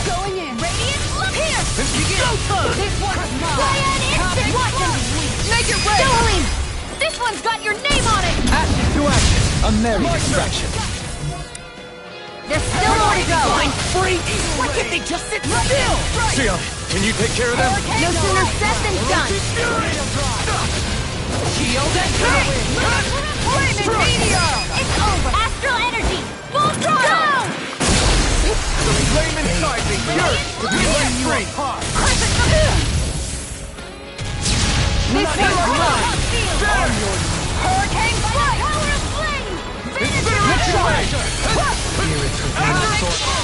Going in. Radiant, look here! Showtime. This one's mine. Play an instant blow! Make it rain. Dohalim! This one's got your name on it! Ashes to ashes. A merry distraction. There's still more to go! Free! Why can't they just sit still? Shion, can you take care of them? No sooner said than done! Shield and Flaming meteor. It's over! Astral energy! Full throttle! The flame inside me yearns to be let free! This one's mine. Hurricane Strike! Power of flame! Incineration!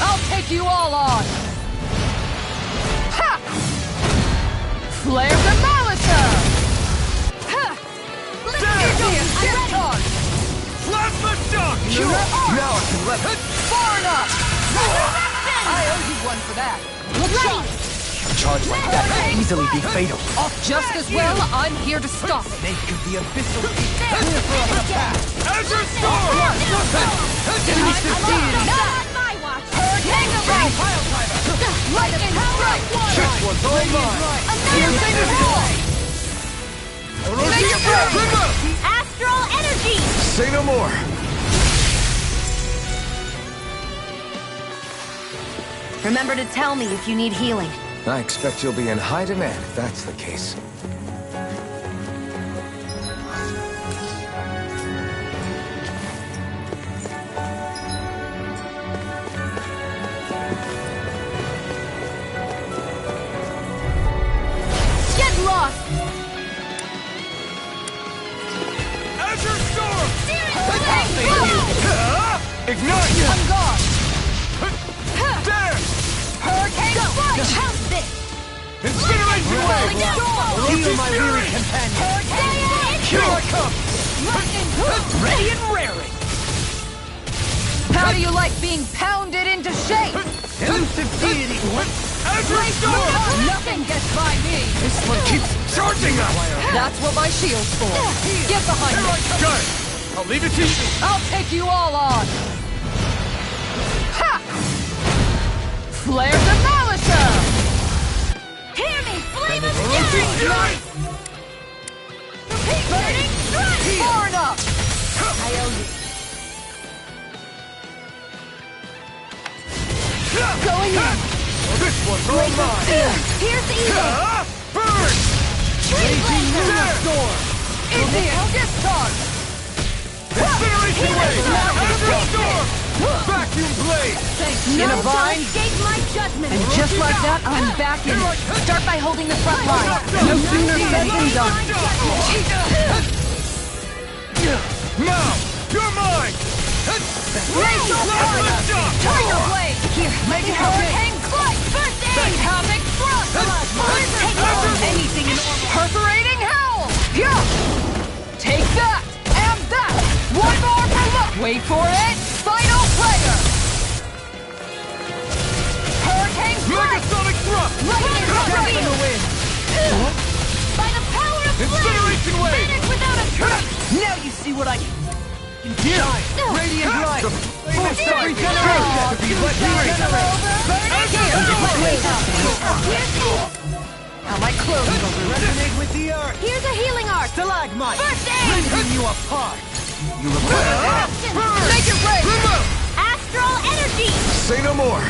I'll take you all on. Ha! Flare the Malisa. Ha! Discharge. Plasma Shock! Now I can let it. Far enough. I owe you one for that. A charge like that could easily be fatal. Just as well, I'm here to stop it. Snake of the abyssal deep. Clear for us a path. Azure Storm! Not on my watch! Hurricane the right! Lightning strike! This one's all mine! Another roll! Make it break! Astral energy! Say no more! Remember to tell me if you need healing. I expect you'll be in high demand if that's the case. Get lost! Azure Storm! Hurricane Ignite! I'm gone! There! Hurricane strike! Pounce this! Incineration Rolling Wave! storm! Heal my weary companion. Hurricane Here I strike! come! Lightning Ready and raring. How do you like being pounded into shape? Elusive deity. Azure Storm! Nothing gets by me. This one keeps charging us! That's what my shield's for. Get behind me. Got it! I'll leave it to you! I'll take you all on. Ha! Flare Demolisher! Hear me! Flame of Rosie fury! Fury! Burning strike! Far enough! I owe you. Going in. This one's all mine! Pierce evil! Burn! Raging Storm! Indian discharge! Incineration Wave! Azure Storm! Vacuum Blade! In a None shall bind. escape my judgment! And just like that, I'm back in it. Start by holding the front line. No sooner said than done. Now! You're mine! Glacial Fire! Tiger Blade! Here, make it Hurricane strike! First aid! Psychotic Thrust! Take on Anything in Perforating Howl! Yeah! Take that! And that! One more for luck! Wait for it! Final player! Hurricane strike! Megasonic Thrust! Lightning Cut strike! in the wind! By the power of flame! Incineration Wave! Vanish without a trace! Now you see what I can do. Radiant light. Full strike! To be let free! Now my clothes will resonate with the earth. Here's a healing art! Stalagmite. First aid! Rending you apart. You report! Make it rain! Astral energy! Say no more!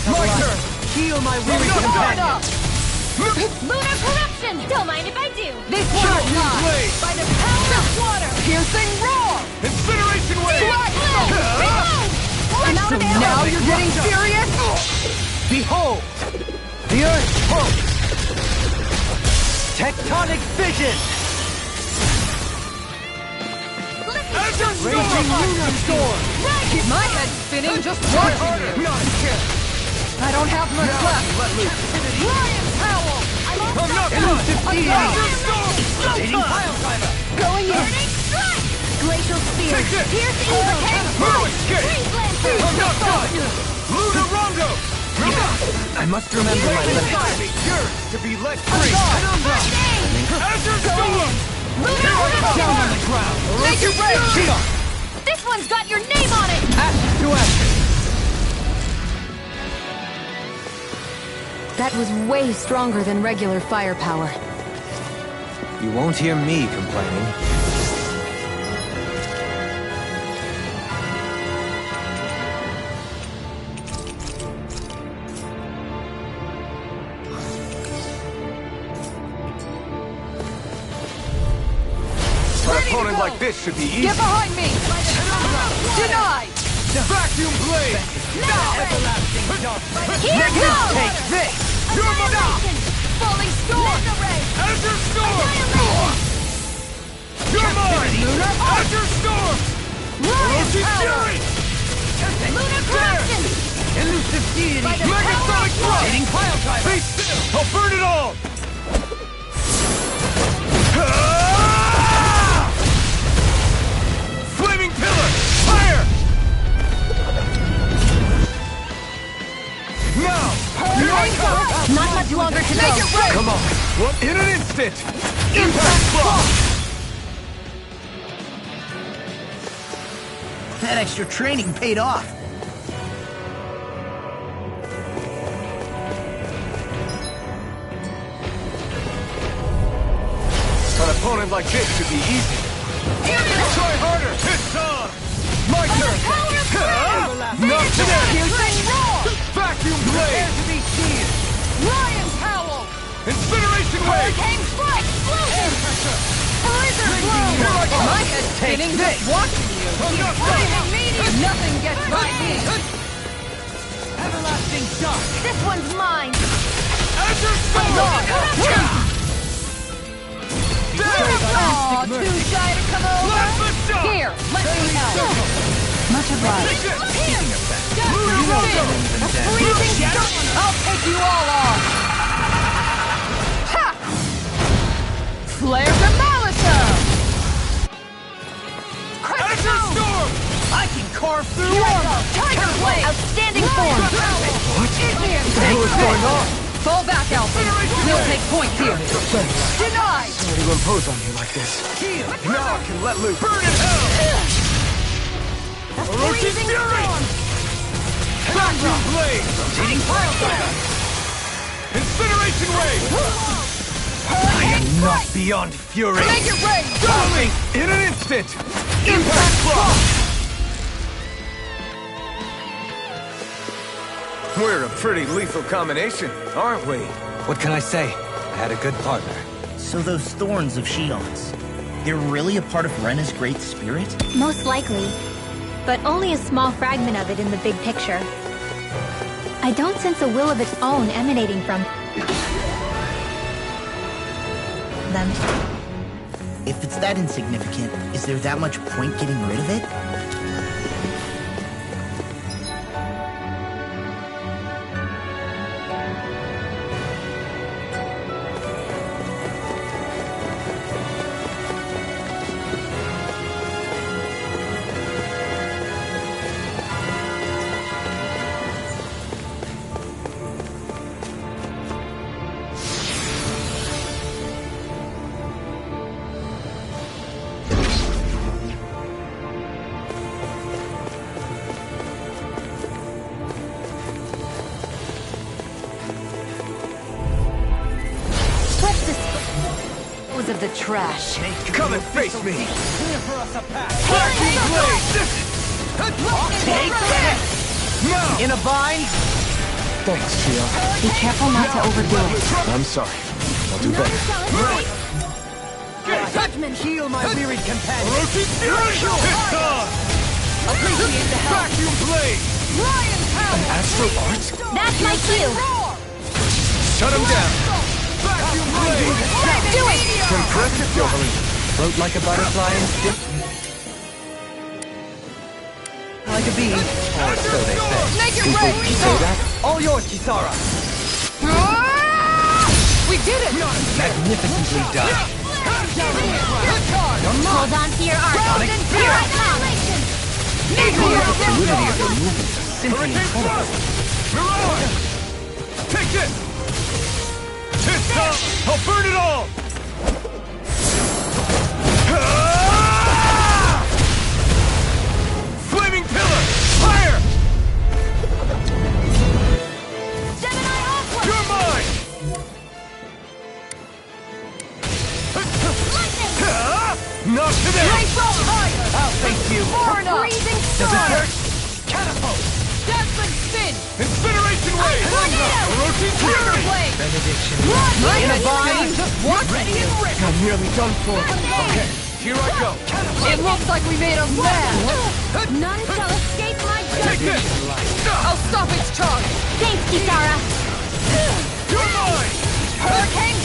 My turn. Heal my weary Hard companion. up! Lunar corruption! Don't mind if I do! This one will not! Blade! By the power of water! Piercing roar! Incineration Wave! Reload! I'm out So of ammo! now you're getting serious? Behold, the earth pulse. Tectonic fission. Azure Raging Storm! lunar storm. Keep my head spinning just watching you. Not here! I don't have much left. Let loose! Lion Howl! I'm not done! Elusive deity. Azure Storm! Rotating pile driver. Going in. Burning strike! Glacial spear! Take this! Pierce evil! Move escape! Freeze lancer! I'm not done! Lunar Rondo! I must remember my limits. Yours to be let free! First aid! Azure Storm! Lunar corruption! Down on the ground. Make it rain! Shield. This one's got your name on it! Ashes to ashes. That was way stronger than regular firepower. You won't hear me complaining. An opponent like this should be easy. Get behind me! Denied! Vacuum Blade! Everlasting darkness. Here goes! Take this. You're my Annihilation! Falling storm! Azure Storm! Annihilation! You're mine! Azure Storm! Rosie Fury! Lunar corruption! Elusive deity. By the Megasonic Thrust! Hitting pile driver. Be still! I'll burn it all! Flaming Pillar! Fire! Now! Not much longer to make it rain! Come on! What? In an instant! Impact Block! That extra training paid off. An opponent like this should be easy. Try harder! It's on! My turn! Not today! Vacuum blade! To be seen. Lion's Howl! Incineration wave! Hurricane Strike! Explosion! Blizzard Blow! My head's spinning just watching you. Flaming Meteor! Nothing gets by me. Everlasting shock! This one's mine! Azure Storm! Aw, too shy to come over? Here, let me help! Much obliged. Freezing storm! I'll take you all on. Ha! Flare to Malisa! Azure Storm! I can carve through Tiger Blade! Outstanding form! What is going on? Fall back, Alpha. We'll take point here. Denied! Sorry to impose on you like this. Now I can let loose. Burn in hell! Orochi Freezing Fury! storm! Vacuum blade! Rotating pile driver. Incineration wave! I am not beyond fury. Make it rain! Doubling in an instant! Impact block! We're a pretty lethal combination, aren't we? What can I say? I had a good partner. So those thorns of Shion's, they're really a part of Rena's great spirit? Most likely. But only a small fragment of it in the big picture. I don't sense a will of its own emanating from them. If it's that insignificant, is there that much point getting rid of it? Of the trash. Come and face me! Clear for us a path. Vacuum blade! Take this! Now! In a bind? Thanks, Shion. Be careful not to overdo it. I'm sorry. I'll do better. Judgment. Heal my wearied companion. Orochi Fury! It's on! Appreciate the help. Vacuum blade! Lion's Howl! Astral Arts? That's my cue! Shut him down! Vacuum blade! Do it! Impressive, Yohari. Float like a butterfly and stick like a bee. Or so they say. Make it rain! Say that? All yours, Kisara. We did it! Magnificently done. Hold on to your art. Ground and Here I come! The fluidity of your movements is simply incredible. Mirage! Take this! This time, I'll burn it all! Flaming pillar! Fire! Gemini Aqua! You're mine! Not today! Rainbow Fire! I'll face you. Morna! Freezing Storm! Catapult. Dazzling Spin! Incineration wave! Tornado! Orochi Tiger Fury! Blade! Benediction. In a bind. What? Ready and ready. I'm nearly done for. Okay. Here I go! It looks like we made a mess! None shall escape my Take judgment! this! I'll stop its charge! Thanks, Kisara! You're mine! Hurricane!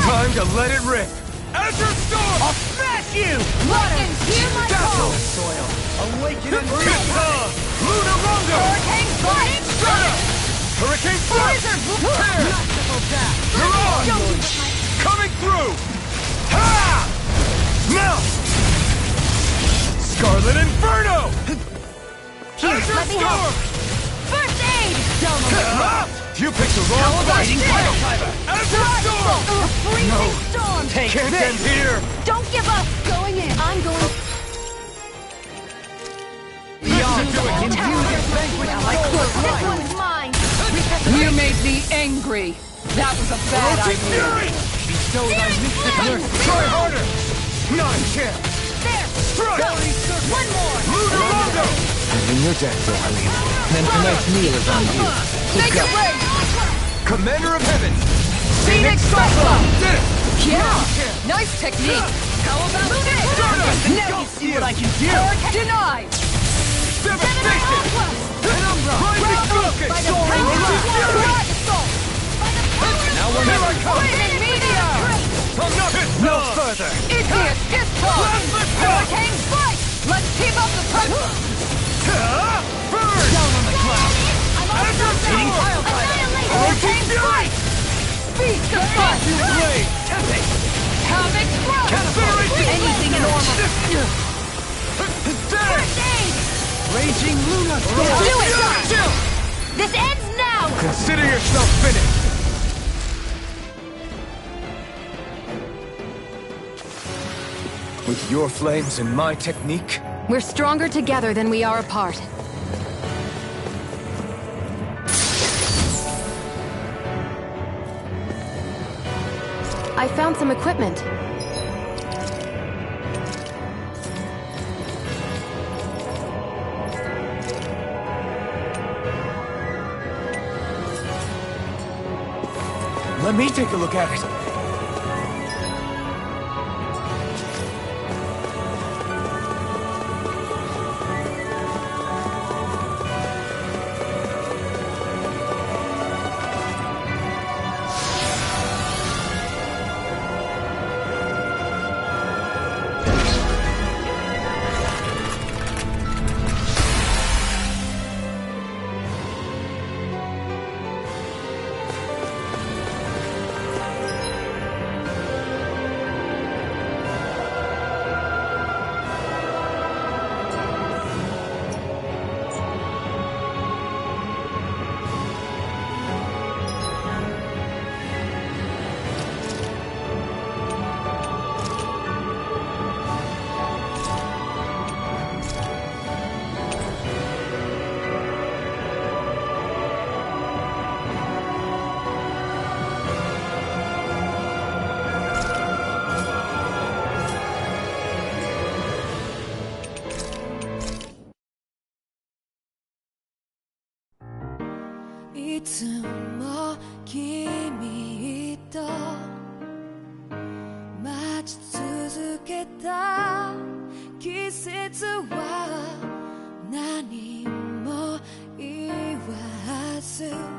Time to let it rip! Azure Storm! I'll smash you! Look and hear my call! Soil! Awaken and breathe! Luna Rondo! Hurricane Flight! Hurricane Flight! Blizzard! Mirage! Coming through! Ha! Now! Scarlet Inferno! Azure let me help. Storm! First aid! You picked the wrong fighting Shield! Azure Storm! Freezing Storm! Can't end here! Don't give up! Going in! I'm going... doing? Imbue this banquet with soul of life. This one's mine! You made me angry. That was a bad idea. Bestow thy mystic mercy. Try harder! Not a chance! There! Strike! Go! One more! Lunarondo! Having your death, darling. Then tonight's meal is on you. Make it rain! Commander of Heavens! Phoenix Cyclone! Did it! Yeah! Nice technique! How about this? Now you see what I can do! Denied! Devastation! Penumbra! Rising focus! Soaring Assault! Now we're here I come! Flaming meteor! No further! Igneous discharge! Hurricane strike! Let's keep up the pressure! Burn! Down on the cloud! Hitting pile driver! Hurricane strike! Feast of fun! Blade! Tempest! Havoc throw! Catapult! Anything normal! First aid! Raging Luna Storm! Do it! This ends now! Consider yourself finished! With your flames and my technique, We're stronger together than we are apart. I found some equipment. let me take a look at it.いつも君と待ち続けた季節は何も言わず